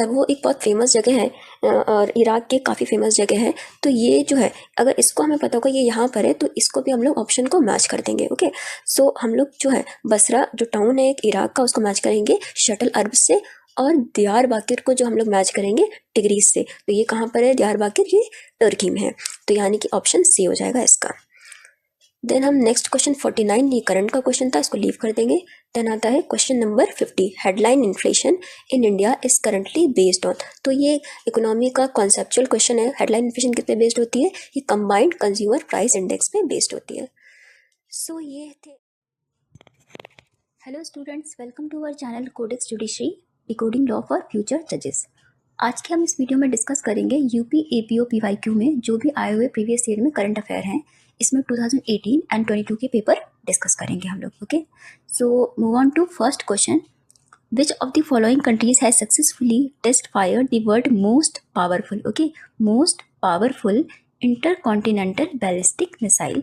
वो एक बहुत फेमस जगह है और इराक के काफ़ी फेमस जगह है. तो ये जो है अगर इसको हमें पता होगा ये यहाँ पर है तो इसको भी हम लोग ऑप्शन को मैच कर देंगे. ओके, सो हम लोग जो है बसरा जो टाउन है एक इराक का, उसको मैच करेंगे शटल अरब से और दियारबाकिर को जो हम लोग मैच करेंगे टिग्रीज से. तो ये कहाँ पर है? दियारबाकिर ये तुर्की में है. तो यानी कि ऑप्शन सी हो जाएगा इसका. देन हम नेक्स्ट क्वेश्चन 49, ये करंट का क्वेश्चन था, इसको लीव कर देंगे. देन आता है question number 50. Headline inflation in India is currently based on. तो ये इकोनॉमी का कॉन्सेप्चुअल क्वेश्चन है. हेडलाइन इन्फ्लेशन किस पे बेस्ड होती है? ये कंबाइंड कंज्यूमर प्राइस इंडेक्स पे बेस्ड होती है. सो ये थे. Hello students, welcome to our channel Codex judiciary decoding law for future जजेस. आज के हम इस वीडियो में डिस्कस करेंगे यूपी APO PYQ में जो भी आए हुए प्रीवियस ईयर में करंट अफेयर हैं. इसमें 2018 एंड 22 के पेपर डिस्कस करेंगे हम लोग. Okay, so move on to first question. Which of the following countries has successfully test fired the world most powerful, okay, most powerful intercontinental ballistic missile.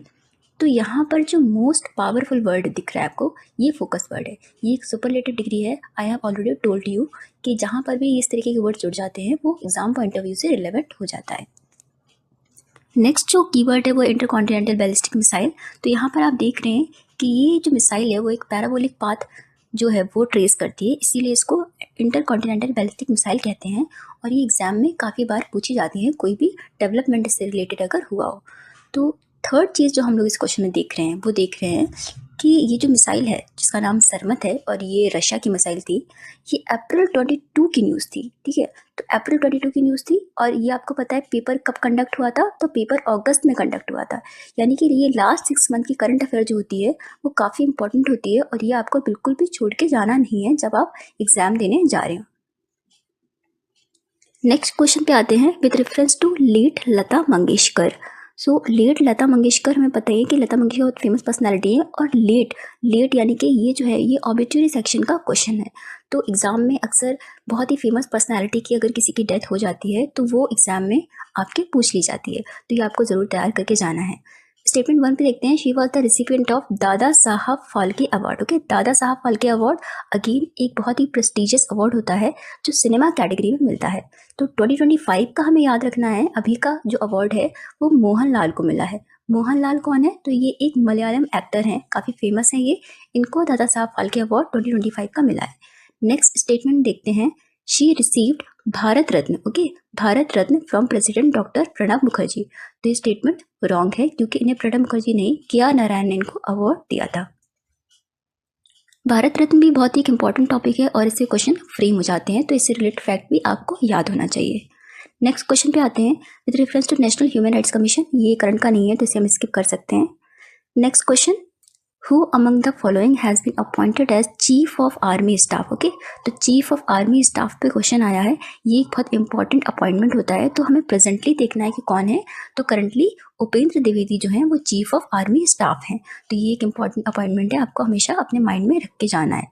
तो यहाँ पर जो मोस्ट पावरफुल वर्ड दिख रहा है आपको, ये फोकस वर्ड है, ये एक सुपरलेटिव डिग्री है। I have already told you कि जहाँ पर भी इस तरीके के वर्ड जुड़ जाते हैं वो एग्जाम पॉइंट ऑफ व्यू से रिलेवेंट हो जाता है। नेक्स्ट जो कीवर्ड है वो इंटरकॉन्टिनेंटल बैलिस्टिक मिसाइल। तो यहाँ पर आप देख रहे हैं कि ये जो मिसाइल है वो एक पैराबोलिक पाथ जो है वो ट्रेस करती है, इसीलिए इसको इंटरकॉन्टिनेंटल बैलिस्टिक मिसाइल कहते हैं। और ये एग्जाम में काफ़ी बार पूछी जाती है, कोई भी डेवलपमेंट से रिलेटेड अगर हुआ हो। तो थर्ड चीज़ जो हम लोग इस क्वेश्चन में देख रहे हैं वो देख रहे हैं कि ये जो मिसाइल है जिसका नाम सरमत है और ये रशिया की मिसाइल थी, ये अप्रैल 22 की न्यूज़ थी, ठीक है। तो अप्रैल 22 की न्यूज़ थी और ये आपको पता है पेपर कब कंडक्ट हुआ था, तो पेपर अगस्त में कंडक्ट हुआ था। यानी कि ये लास्ट 6 मंथ की करंट अफेयर जो होती है वो काफ़ी इंपॉर्टेंट होती है और ये आपको बिल्कुल भी छोड़ के जाना नहीं है जब आप एग्ज़ाम देने जा रहे हो। नेक्स्ट क्वेश्चन पे आते हैं with reference to late Lata Mangeshkar. So late Lata Mangeshkar, हमें पता है कि लता मंगेशकर बहुत फेमस पर्सनालिटी है और लेट यानी कि ये जो है ये ऑबिचुरी सेक्शन का क्वेश्चन है। तो एग्ज़ाम में अक्सर बहुत ही फेमस पर्सनालिटी की अगर किसी की डेथ हो जाती है तो वो एग्ज़ाम में आपके पूछ ली जाती है, तो ये आपको ज़रूर तैयार करके जाना है। स्टेटमेंट 1 पे देखते हैं, she was the recipient of Dada Saheb Phalke award. Okay, Dada Saheb Phalke award again एक बहुत ही प्रेस्टिजियस अवार्ड होता है जो सिनेमा कैटेगरी में मिलता है। तो 2025 का हमें याद रखना है, अभी का जो अवार्ड है वो मोहनलाल को मिला है। मोहनलाल कौन है? तो ये एक मलयालम एक्टर हैं, काफ़ी फेमस हैं ये, इनको दादा साहब फाल्के अवार्ड 2025 का मिला है। नेक्स्ट स्टेटमेंट देखते हैं, she received Bharat Ratna. Okay, Bharat Ratna from president doctor Pranab Mukherjee. तो ये स्टेटमेंट रॉन्ग है क्योंकि इन्हें प्रणब मुखर्जी नहीं, किया नारायण ने इनको अवार्ड दिया था। भारत रत्न भी बहुत ही एक इंपॉर्टेंट टॉपिक है और इससे क्वेश्चन फ्रेम हो जाते हैं, तो इससे रिलेटेड फैक्ट भी आपको याद होना चाहिए। नेक्स्ट क्वेश्चन पे आते हैं, with reference to national human rights commission. ये करंट का नहीं है तो इसे हम स्किप कर सकते हैं। Next question, who among the following has been appointed as chief of army staff. Okay, तो चीफ ऑफ आर्मी स्टाफ पे क्वेश्चन आया है, ये एक बहुत इंपॉर्टेंट अपॉइंटमेंट होता है, तो हमें प्रेजेंटली देखना है कि कौन है। तो करंटली उपेंद्र द्विवेदी जो हैं वो चीफ ऑफ आर्मी स्टाफ हैं, तो ये एक इंपॉर्टेंट अपॉइंटमेंट है, आपको हमेशा अपने माइंड में रख के जाना है।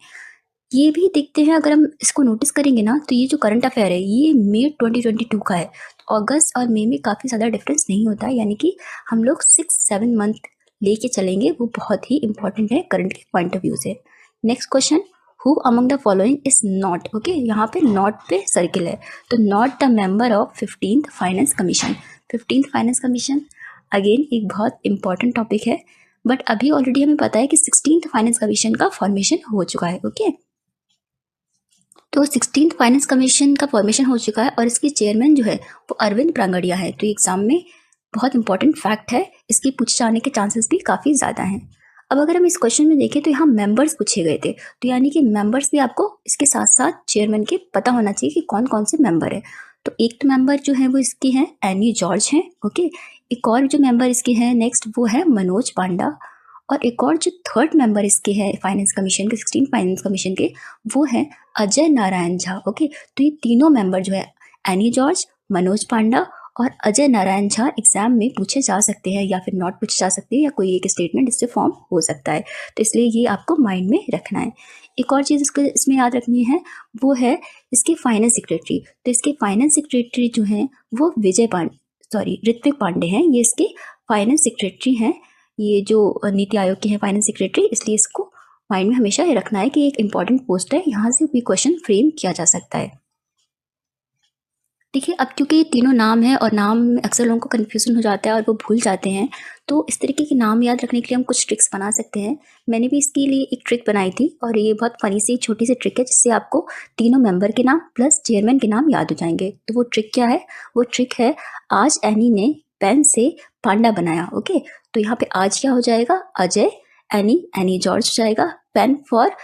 ये भी देखते हैं, अगर हम इसको नोटिस करेंगे ना तो ये जो करंट अफेयर है ये मई 2022 का है। तो अगस्त और मई में काफ़ी ज़्यादा डिफरेंस नहीं होता है, यानी कि हम लोग 6-7 मंथ लेके चलेंगे, वो बहुत ही इंपॉर्टेंट है करंट के पॉइंट ऑफ व्यू से। Next question, who among the following is not. Okay, यहाँ पे नॉट पे सर्किल है, तो not the member of 15th finance commission. 15th finance commission again एक बहुत इंपॉर्टेंट टॉपिक है, बट अभी ऑलरेडी हमें पता है कि 16th फाइनेंस कमीशन का फॉर्मेशन हो चुका है। ओके, तो 16th फाइनेंस कमीशन का फॉर्मेशन हो चुका है और इसके चेयरमैन जो है वो अरविंद प्रांगड़िया है। तो एग्जाम में बहुत इंपॉर्टेंट फैक्ट है, इसकी पूछे जाने के चांसेस भी काफ़ी ज़्यादा हैं। अब अगर हम इस क्वेश्चन में देखें तो यहाँ मेंबर्स पूछे गए थे, तो यानी कि मेंबर्स भी आपको इसके साथ साथ चेयरमैन के पता होना चाहिए कि कौन कौन से मेंबर है। तो एक तो मेंबर जो है वो इसकी हैं एनी जॉर्ज हैं। ओके, एक और जो मेंबर इसके हैं नेक्स्ट वो है मनोज पांडा, और एक और जो थर्ड मेंबर इसके है फाइनेंस कमीशन के, 16 फाइनेंस कमीशन के, वो है अजय नारायण झा। ओके, तो ये तीनों मेंबर जो है एनी जॉर्ज, मनोज पांडा और अजय नारायण झा एग्जाम में पूछे जा सकते हैं या फिर नॉट पूछे जा सकते हैं, या कोई एक स्टेटमेंट इससे फॉर्म हो सकता है, तो इसलिए ये आपको माइंड में रखना है। एक और चीज़ इसमें याद रखनी है वो है इसके फाइनेंस सेक्रेटरी। तो इसके फाइनेंस सेक्रेटरी जो हैं वो ऋत्विक पांडे हैं, ये इसके फाइनेंस सेक्रेटरी हैं, ये जो नीति आयोग के हैं फाइनेंस सेक्रेटरी, इसलिए इसको माइंड में हमेशा ये रखना है कि एक इंपॉर्टेंट पोस्ट है, यहाँ से भी क्वेश्चन फ्रेम किया जा सकता है। देखिए, अब क्योंकि ये तीनों नाम है और नाम में अक्सर लोगों को कन्फ्यूजन हो जाता है और वो भूल जाते हैं, तो इस तरीके के नाम याद रखने के लिए हम कुछ ट्रिक्स बना सकते हैं। मैंने भी इसके लिए एक ट्रिक बनाई थी और ये बहुत फनी सी छोटी सी ट्रिक है जिससे आपको तीनों मेंबर के नाम प्लस चेयरमैन के नाम याद हो जाएंगे। तो वो ट्रिक क्या है? वो ट्रिक है, आज एनी ने पेन से पांडा बनाया। ओके, तो यहाँ पे आज क्या हो जाएगा? अजय, एनी जॉर्ज हो जाएगा, पेन फॉर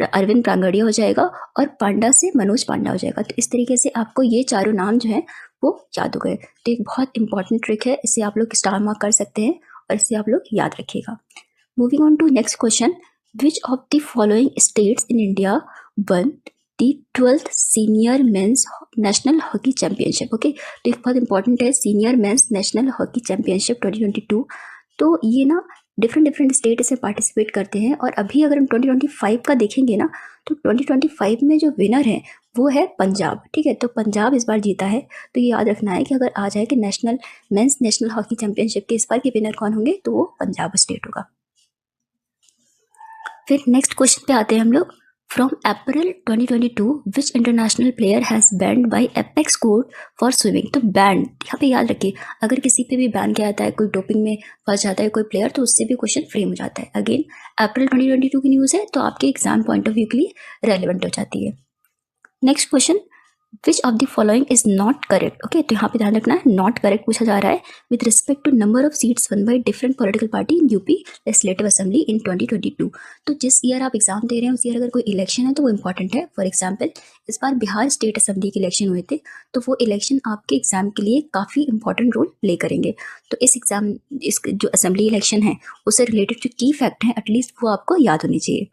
अरविंद प्रांगड़िया हो जाएगा और पांडा से मनोज पांडा हो जाएगा। तो इस तरीके से आपको ये चारों नाम जो हैं वो याद हो गए। तो एक बहुत इंपॉर्टेंट ट्रिक है, इसे आप लोग स्टार मार्क कर सकते हैं और इसे आप लोग याद रखिएगा। Moving on to next question, which of the following states in India won the 12th senior men's national hockey championship. Okay, तो एक बहुत इंपॉर्टेंट है, senior men's national hockey championship 2022। तो ये ना डिफरेंट स्टेट इसमें पार्टिसिपेट करते हैं। और अभी अगर हम 2025 का देखेंगे ना, तो 2025 में जो विनर है वो है पंजाब। ठीक है, तो पंजाब इस बार जीता है। तो ये याद रखना है कि अगर आ जाए कि मेंस नेशनल हॉकी चैंपियनशिप के इस बार के विनर कौन होंगे, तो वो पंजाब स्टेट होगा। फिर नेक्स्ट क्वेश्चन पे आते हैं हम लोग। From April 2022 which international player has banned by apex code for swimming. तो बैंड यहाँ पे याद रखिए, अगर किसी पे भी बैन किया जाता है, कोई डोपिंग में फंस जाता है कोई प्लेयर, तो उससे भी क्वेश्चन फ्रेम हो जाता है। अगेन अप्रैल 2022 की न्यूज़ है, तो आपके एग्जाम पॉइंट ऑफ व्यू के लिए रेलिवेंट हो जाती है। Next question, which of the following is not correct. Okay, तो यहाँ पे ध्यान रखना है, नॉट करेक्ट पूछा जा रहा है with respect to number of seats won by different political party in UP legislative assembly in 2022। तो जिस ईयर आप एग्जाम दे रहे हैं उस ईयर अगर कोई इलेक्शन है तो वो इंपॉर्टेंट है। फॉर एग्जाम्पल इस बार बिहार स्टेट असेंबली के इलेक्शन हुए थे, तो वो इलेक्शन आपके एग्जाम के लिए काफ़ी इंपॉर्टेंट रोल प्ले करेंगे। तो इस जो असेंबली इलेक्शन है उससे रिलेटेड जो की फैक्ट हैं एटलीस्ट वो आपको याद होनी चाहिए।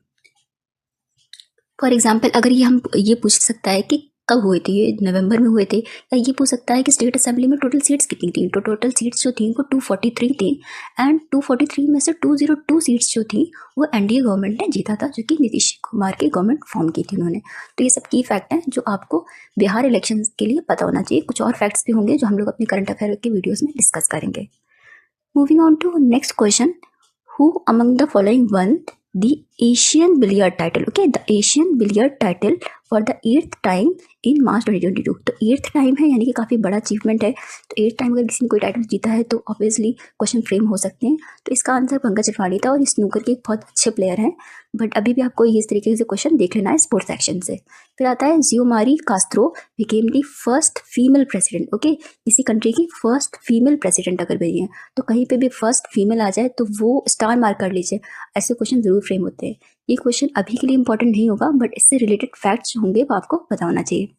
फॉर एग्जाम्पल अगर ये पूछ सकता है कि कब हुए थे, ये नवंबर में हुए थे, या ये पूछ सकता है कि स्टेट असेंबली में टोटल सीट्स कितनी थी। तो टोटल सीट्स जो थी वो 243 थी, एंड 243 में से 202 सीट्स जो थी वो एनडीए गवर्नमेंट ने जीता था, जो कि नीतीश कुमार की गवर्नमेंट फॉर्म की थी उन्होंने। तो ये सब की फैक्ट हैं जो आपको बिहार इलेक्शन के लिए पता होना चाहिए। कुछ और फैक्ट्स भी होंगे जो हम लोग अपने करंट अफेयर के वीडियोज़ में डिस्कस करेंगे। Moving on to next question, who among the following won the Asian Billiard title? Okay, the Asian Billiard title for the 8th time in March 2022। तो 8th टाइम है, यानी कि काफ़ी बड़ा achievement है। तो 8th टाइम अगर किसी ने कोई टाइटल जीता है तो ऑब्वियसली क्वेश्चन फ्रेम हो सकते हैं। तो इसका आंसर पंकज अडवाणी था, और ये स्नूकर के एक बहुत अच्छे प्लेयर हैं। बट अभी भी आपको इस तरीके से क्वेश्चन देख लेना है स्पोर्ट्स सेक्शन से। फिर आता है Xiomara Castro became the first female president. Okay, किसी कंट्री की फर्स्ट फीमेल प्रेसिडेंट अगर बनी है, तो कहीं पे भी फर्स्ट फीमेल आ जाए तो वो स्टार मार्क कर लीजिए, ऐसे क्वेश्चन जरूर फ्रेम होते हैं। ये क्वेश्चन अभी के लिए इंपॉर्टेंट नहीं होगा, बट इससे रिलेटेड फैक्ट्स होंगे वो आपको पता होना चाहिए।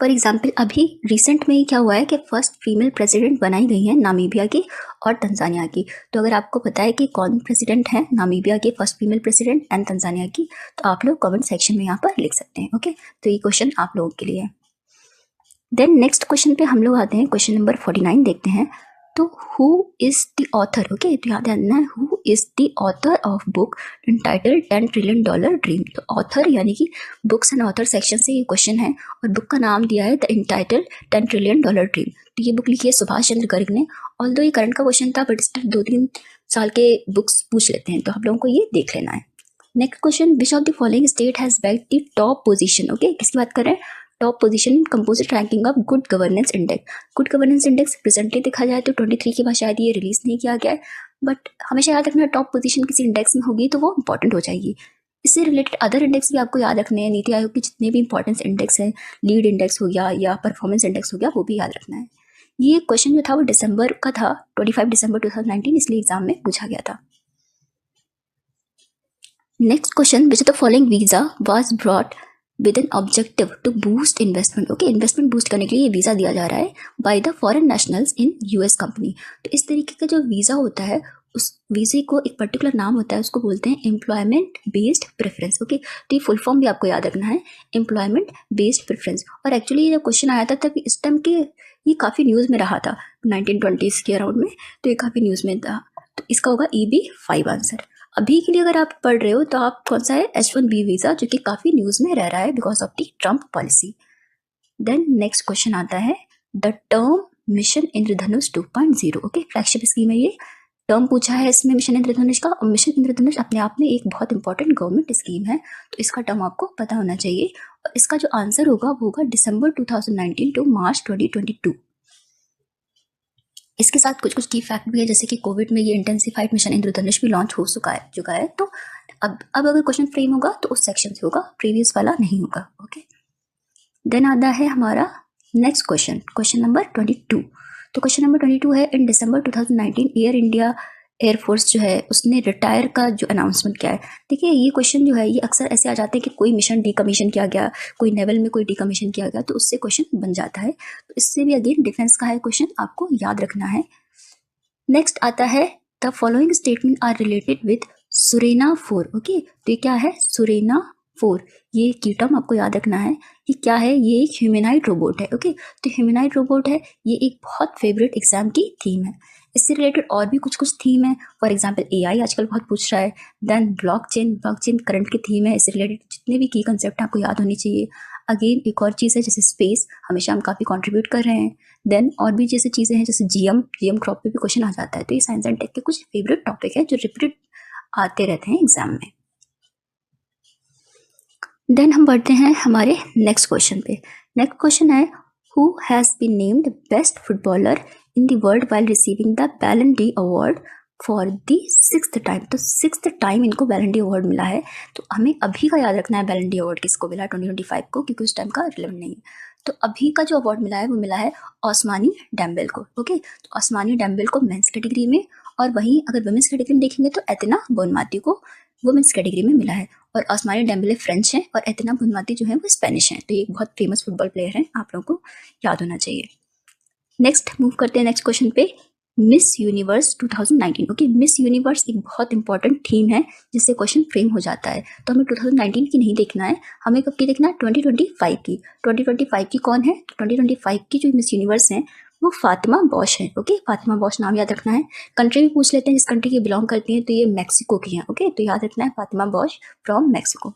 फॉर एग्जाम्पल अभी रिसेंट में ही क्या हुआ है कि फर्स्ट फीमेल प्रेसिडेंट बनाई गई है नामीबिया की और तंजानिया की। तो अगर आपको पता है कि कौन प्रेसिडेंट है नामीबिया के first female president and Tanzania की, तो आप लोग कमेंट सेक्शन में यहाँ पर लिख सकते हैं। ओके, तो ये क्वेश्चन आप लोगों के लिए है। देन नेक्स्ट क्वेश्चन पे हम लोग आते हैं, क्वेश्चन नंबर 49 देखते हैं। तो who is the author. Okay, तो याद रखना है, who is the author of book entitled $10 trillion dream. तो ऑथर यानी कि बुक्स एंड ऑथर सेक्शन से ये क्वेश्चन है, और बुक का नाम दिया है द एंटाइटल्ड $10 ट्रिलियन ड्रीम। तो ये बुक लिखी है सुभाष चंद्र गर्ग ने। ऑल्दो ये करंट का क्वेश्चन था, बट स्टिल 2-3 साल के बुक्स पूछ लेते हैं, तो आप लोगों को ये देख लेना है। Next question, which of the following state has bagged the top position. Okay, किसकी बात कर रहे हैं, top position composite ranking of good governance index. Good governance index presently देखा जाए तो 23 के बाद शायद ये रिलीज नहीं किया गया है, बट हमेशा याद रखना टॉप पोजीशन किसी इंडेक्स में होगी तो वो इंपॉर्टेंट हो जाएगी। इससे रिलेटेड अदर इंडेक्स भी आपको याद रखने हैं, नीति आयोग के जितने भी इंपॉर्टेंस इंडेक्स हैं, लीड इंडेक्स हो गया या परफॉर्मेंस इंडेक्स हो गया, वो भी याद रखना है। ये क्वेश्चन जो था वो दिसंबर का था, 25 दिसंबर 2019, इसलिए एग्जाम में पूछा गया था। Next question, which of the following visa was brought with an objective to boost investment. Okay, investment boost करने के लिए ये वीज़ा दिया जा रहा है by the foreign nationals in US company. तो इस तरीके का जो वीज़ा होता है उस वीज़े को एक पर्टिकुलर नाम होता है, उसको बोलते हैं एम्प्लॉयमेंट बेस्ड प्रेफरेंस। ओके, तो ये फुल फॉर्म भी आपको याद रखना है, एम्प्लॉयमेंट बेस्ड प्रेफरेंस। और एक्चुअली ये जब क्वेश्चन आया था तब इस टाइम के ये काफ़ी न्यूज़ में रहा था 1920s के अराउंड में, तो ये काफ़ी न्यूज़ में था। तो इसका होगा EB5 आंसर। अभी के लिए अगर आप पढ़ रहे हो तो आप कौन सा है, H1B वीज़ा, जो कि काफ़ी न्यूज़ में रह रहा है because of the Trump policy. Then next question आता है, the term mission Indradhanush 2.0। Okay, flagship scheme है ये, टर्म पूछा है इसमें मिशन इंद्रधनुष का, और मिशन इंद्रधनुष अपने आप में एक बहुत इंपॉर्टेंट गवर्नमेंट स्कीम है, तो इसका टर्म आपको पता होना चाहिए। और इसका जो आंसर होगा वो होगा दिसंबर 2019 टू मार्च 2022। इसके साथ कुछ कुछ की फैक्ट भी है, जैसे कि कोविड में ये इंटेंसिफाइड मिशन इंद्रधनुष भी लॉन्च हो चुका है। तो अब अगर क्वेश्चन फ्रेम होगा तो उस सेक्शन से होगा, प्रीवियस वाला नहीं होगा। ओके, देन आता है हमारा नेक्स्ट क्वेश्चन, क्वेश्चन नंबर 22। तो क्वेश्चन नंबर 22 है, इन दिसंबर 2019 एयर इंडिया एयरफोर्स जो है उसने रिटायर का जो अनाउंसमेंट किया है। देखिए ये क्वेश्चन जो है ये अक्सर ऐसे आ जाते हैं कि कोई मिशन डीकमीशन किया गया, कोई नेवल में कोई डीकमीशन किया गया, तो उससे क्वेश्चन बन जाता है। तो इससे भी अगेन डिफेंस का है क्वेश्चन, आपको याद रखना है। नेक्स्ट आता है, the following statement are related with Surena 4। Okay, तो ये क्या है, सुरेना 4, ये की टर्म आपको याद रखना है। ये क्या है? ये एक ह्यूमैनॉइड रोबोट है। ओके, तो ह्यूमैनॉइड रोबोट है, ये एक बहुत फेवरेट एग्जाम की थीम है। इससे रिलेटेड और भी कुछ कुछ थीम है। फॉर एग्जाम्पल AI आजकल बहुत पूछ रहा है। देन ब्लॉकचेन करंट की थीम है। इससे रिलेटेड जितने भी की कंसेप्ट आपको याद होनी चाहिए। अगेन एक और चीज़ है जैसे स्पेस, हमेशा हम काफ़ी कंट्रीब्यूट कर रहे हैं। देन और भी जैसे चीज़ें हैं जैसे जीएम क्रॉप पे भी क्वेश्चन आ जाता है। तो ये साइंस एंड टेक के कुछ फेवरेट टॉपिक है जो रिपीट आते रहते हैं एग्जाम में। देन हम बढ़ते हैं हमारे नेक्स्ट क्वेश्चन पे। नेक्स्ट क्वेश्चन है, who has been named best footballer in the world while receiving the Ballon d'Or award for the 6th time. तो 6th टाइम इनको बैलन डी अवार्ड मिला है। तो हमें अभी का याद रखना है बैलन डी अवार्ड किसको मिला 2025 को, क्योंकि उस टाइम का रिलेवेंट नहीं है। तो अभी का जो अवार्ड मिला है वो मिला है ओस्मानी डेम्बेल को। ओके, तो ओस्मानी डेम्बेल को मेंस कैटेगरी में, और वहीं अगर वुमेन्स कैटेगरी में देखेंगे तो एतना बोनमाती को वुमेन्स कैटेगरी में मिला है। और ओस्मानी डेम्बेले फ्रेंच हैं और एतना बोनमाती जो है वो स्पेनिश हैं। तो ये एक बहुत फेमस फुटबॉल प्लेयर हैं, आप लोगों को याद होना चाहिए। नेक्स्ट मूव करते हैं नेक्स्ट क्वेश्चन पे, miss universe 2019। Okay, miss universe एक बहुत इंपॉर्टेंट थीम है जिससे क्वेश्चन फ्रेम हो जाता है। तो हमें 2019 की नहीं देखना है, हमें कब की देखना है? 2025 की। 2025 की कौन है? 2025 की जो मिस यूनिवर्स हैं वो फातिमा बॉश है। ओके, फातिमा बॉश नाम याद रखना है। कंट्री भी पूछ लेते हैं जिस कंट्री की बिलोंग करती हैं, तो ये मैक्सिको की हैं। ओके, तो याद रखना है फातिमा बॉश फ्रॉम मैक्सिको।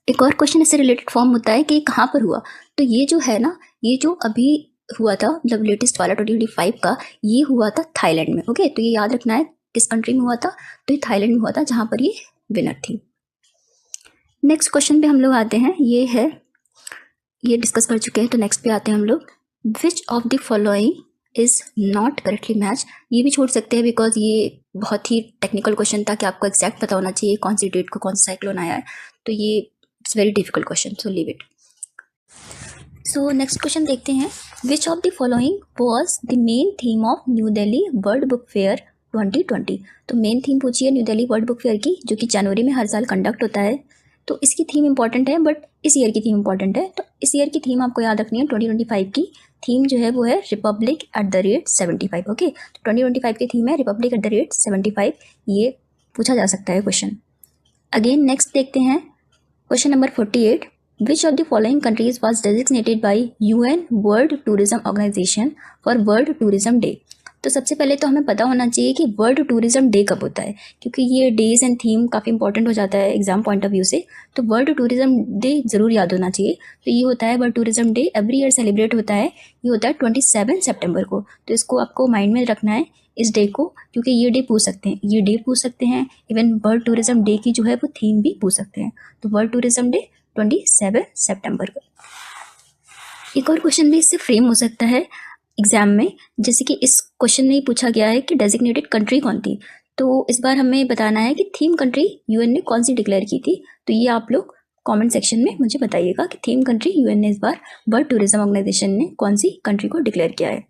एक और क्वेश्चन इससे रिलेटेड फॉर्म होता है कि ये कहाँ पर हुआ। तो ये जो है ना, ये जो अभी हुआ था मतलब लेटेस्ट वाला 2025 का, ये हुआ था थाईलैंड में। ओके, तो ये याद रखना है किस कंट्री में हुआ था। तो ये थाईलैंड में हुआ था जहाँ पर ये विनर थी। नेक्स्ट क्वेश्चन पे हम लोग आते हैं, ये है, ये डिस्कस कर चुके हैं। तो नेक्स्ट पे आते हैं हम लोग, विच of the following is not correctly match. ये भी छोड़ सकते हैं बिकॉज ये बहुत ही टेक्निकल क्वेश्चन था कि आपको एग्जैक्ट पता होना चाहिए कौन सी डेट को कौन सा साइक्लोन आया है। तो ये it's very difficult question, so leave it. So next question देखते हैं, विच of the following was the main theme of new Delhi world book fair 2020। तो मेन थीम पूछी है new Delhi world book fair की, जो कि जनवरी में हर साल कंडक्ट होता है। तो इसकी थीम इंपॉर्टेंट है, बट इस ईयर की थीम इंपॉर्टेंट है। तो इस ईयर की थीम आपको याद रखनी है। 2025 की थीम जो है वो है Republic at the rate 75। Okay, तो 2025 की थीम है रिपब्लिक एट द रेट 75। ये पूछा जा सकता है क्वेश्चन। अगेन नेक्स्ट देखते हैं question number 48, which of the following countries was designated by UN world tourism organization for world tourism day. तो सबसे पहले तो हमें पता होना चाहिए कि वर्ल्ड टूरिज्म डे कब होता है, क्योंकि ये डेज एंड थीम काफ़ी इंपॉर्टेंट हो जाता है एग्जाम पॉइंट ऑफ व्यू से। तो वर्ल्ड टूरिज्म डे ज़रूर याद होना चाहिए। तो ये होता है world tourism day, every year celebrate होता है। ये होता है 27 सितंबर को। तो इसको आपको माइंड में रखना है इस डे को, क्योंकि ये डे पूछ सकते हैं, ये डे पूछ सकते हैं। इवन वर्ल्ड टूरिज्म डे की जो है वो थीम भी पूछ सकते हैं। तो वर्ल्ड टूरिज्म डे 27 सितंबर को। एक और क्वेश्चन भी इससे फ्रेम हो सकता है एग्जाम में, जैसे कि इस क्वेश्चन में ही पूछा गया है कि डेजिग्नेटेड कंट्री कौन थी। तो इस बार हमें बताना है कि थीम कंट्री UN ने कौन सी डिक्लेयर की थी। तो ये आप लोग कमेंट सेक्शन में मुझे बताइएगा कि थीम कंट्री UN ने इस बार वर्ल्ड टूरिज्म ऑर्गेनाइजेशन ने कौन सी कंट्री को डिक्लेयर किया है।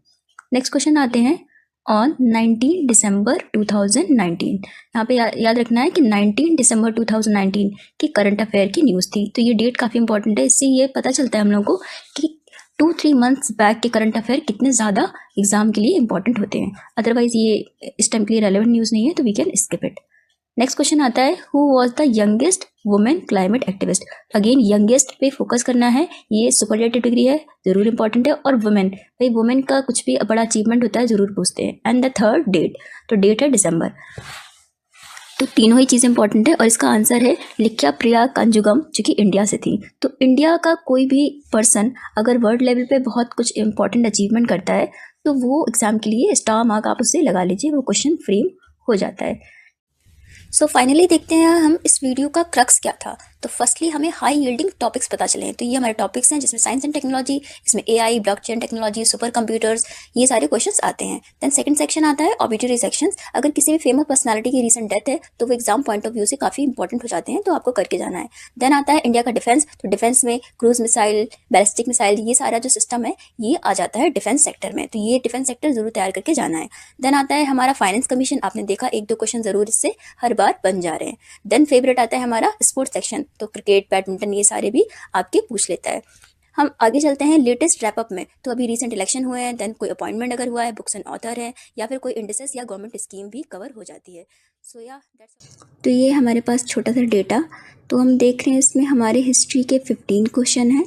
नेक्स्ट क्वेश्चन आते हैं, ऑन 19 दिसंबर 2019। यहाँ पे याद रखना है कि 19 दिसंबर 2019 की करंट अफेयर की न्यूज़ थी। तो ये डेट काफ़ी इंपॉर्टेंट है, इससे ये पता चलता है हम लोगों को कि 2-3 मंथ्स बैक के करंट अफेयर कितने ज़्यादा एग्जाम के लिए इंपॉर्टेंट होते हैं। अदरवाइज ये इस टाइम के लिए रेलेवेंट न्यूज़ नहीं है, तो we can skip it. Next question आता है, who was the youngest women climate activist. Again youngest पे फोकस करना है, ये सुपरलेटिव डिग्री है, जरूर इंपॉर्टेंट है। और वुमेन, भाई वुमेन का कुछ भी बड़ा अचीवमेंट होता है जरूर पूछते हैं। एंड द थर्ड डेट, तो डेट है दिसंबर। तो तीनों ही चीज़ें इंपॉर्टेंट है। और इसका आंसर है लिख्या प्रिया कंजुगम, जो कि इंडिया से थी। तो इंडिया का कोई भी पर्सन अगर वर्ल्ड लेवल पे बहुत कुछ इंपॉर्टेंट अचीवमेंट करता है तो वो एग्जाम के लिए स्टार मार्क आप उससे लगा लीजिए, वो क्वेश्चन फ्रेम हो जाता है। सो फाइनली देखते हैं हम इस वीडियो का क्रक्स क्या था। तो फर्स्टली हमें हाई यील्डिंग टॉपिक्स पता चले हैं। तो ये हमारे टॉपिक्स हैं जिसमें साइंस एंड टेक्नोलॉजी, इसमें AI, blockchain technology, super computers, ये सारे क्वेश्चंस आते हैं। देन सेकंड सेक्शन आता है ऑबिटरी सेक्शंस। अगर किसी भी फेमस पर्सनालिटी की रीसेंट डेथ है तो वो एग्जाम पॉइंट ऑफ व्यू से काफ़ी इंपॉर्टेंट हो जाते हैं, तो आपको करके जाना है। देन आता है इंडिया का डिफेंस। तो डिफेंस में क्रूज मिसाइल, बैलिस्टिक मिसाइल, ये सारा जो सिस्टम है ये आ जाता है डिफेंस सेक्टर में। तो ये डिफेंस सेक्टर जरूर तैयार करके जाना है। देन आता है हमारा फाइनेंस कमीशन। आपने देखा 1-2 क्वेश्चन जरूर इससे हर बार बन जा रहे हैं। देन फेवरेट आता है हमारा स्पोर्ट्स सेक्शन। तो क्रिकेट, बैडमिंटन, ये सारे भी आपके पूछ लेता है। हम आगे चलते हैं लेटेस्ट रैपअप में। तो अभी रिसेंट इलेक्शन हुए हैं, देन कोई अपॉइंटमेंट अगर हुआ है, बुक्स एंड ऑथर है, या फिर कोई इंडिसेस या गवर्नमेंट स्कीम भी कवर हो जाती है। सो या तो ये हमारे पास छोटा सा डेटा तो हम देख रहे हैं इसमें हमारे हिस्ट्री के 15 क्वेश्चन हैं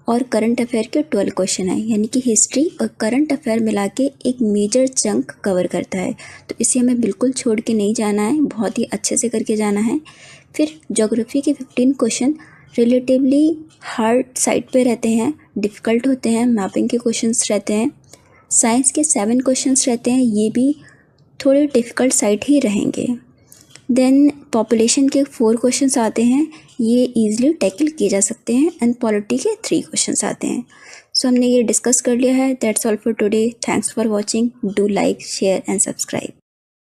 और करंट अफेयर के 12 क्वेश्चन हैं, यानी कि हिस्ट्री और करंट अफेयर मिला के एक मेजर चंक कवर करता है। तो इसे हमें बिल्कुल छोड़ के नहीं जाना है, बहुत ही अच्छे से करके जाना है। फिर ज्योग्राफी के 15 क्वेश्चन रिलेटिवली हार्ड साइड पे रहते हैं, डिफ़िकल्ट होते हैं, मैपिंग के क्वेश्चंस रहते हैं। साइंस के 7 क्वेश्चंस रहते हैं, ये भी थोड़े डिफ़िकल्ट साइड ही रहेंगे। देन पॉपुलेशन के 4 क्वेश्चंस आते हैं, ये ईजिली टैकल किए जा सकते हैं। एंड पॉलिटी के 3 क्वेश्चंस आते हैं। सो हमने ये डिस्कस कर लिया है। That's all for today. Thanks for watching. Do like, share and subscribe.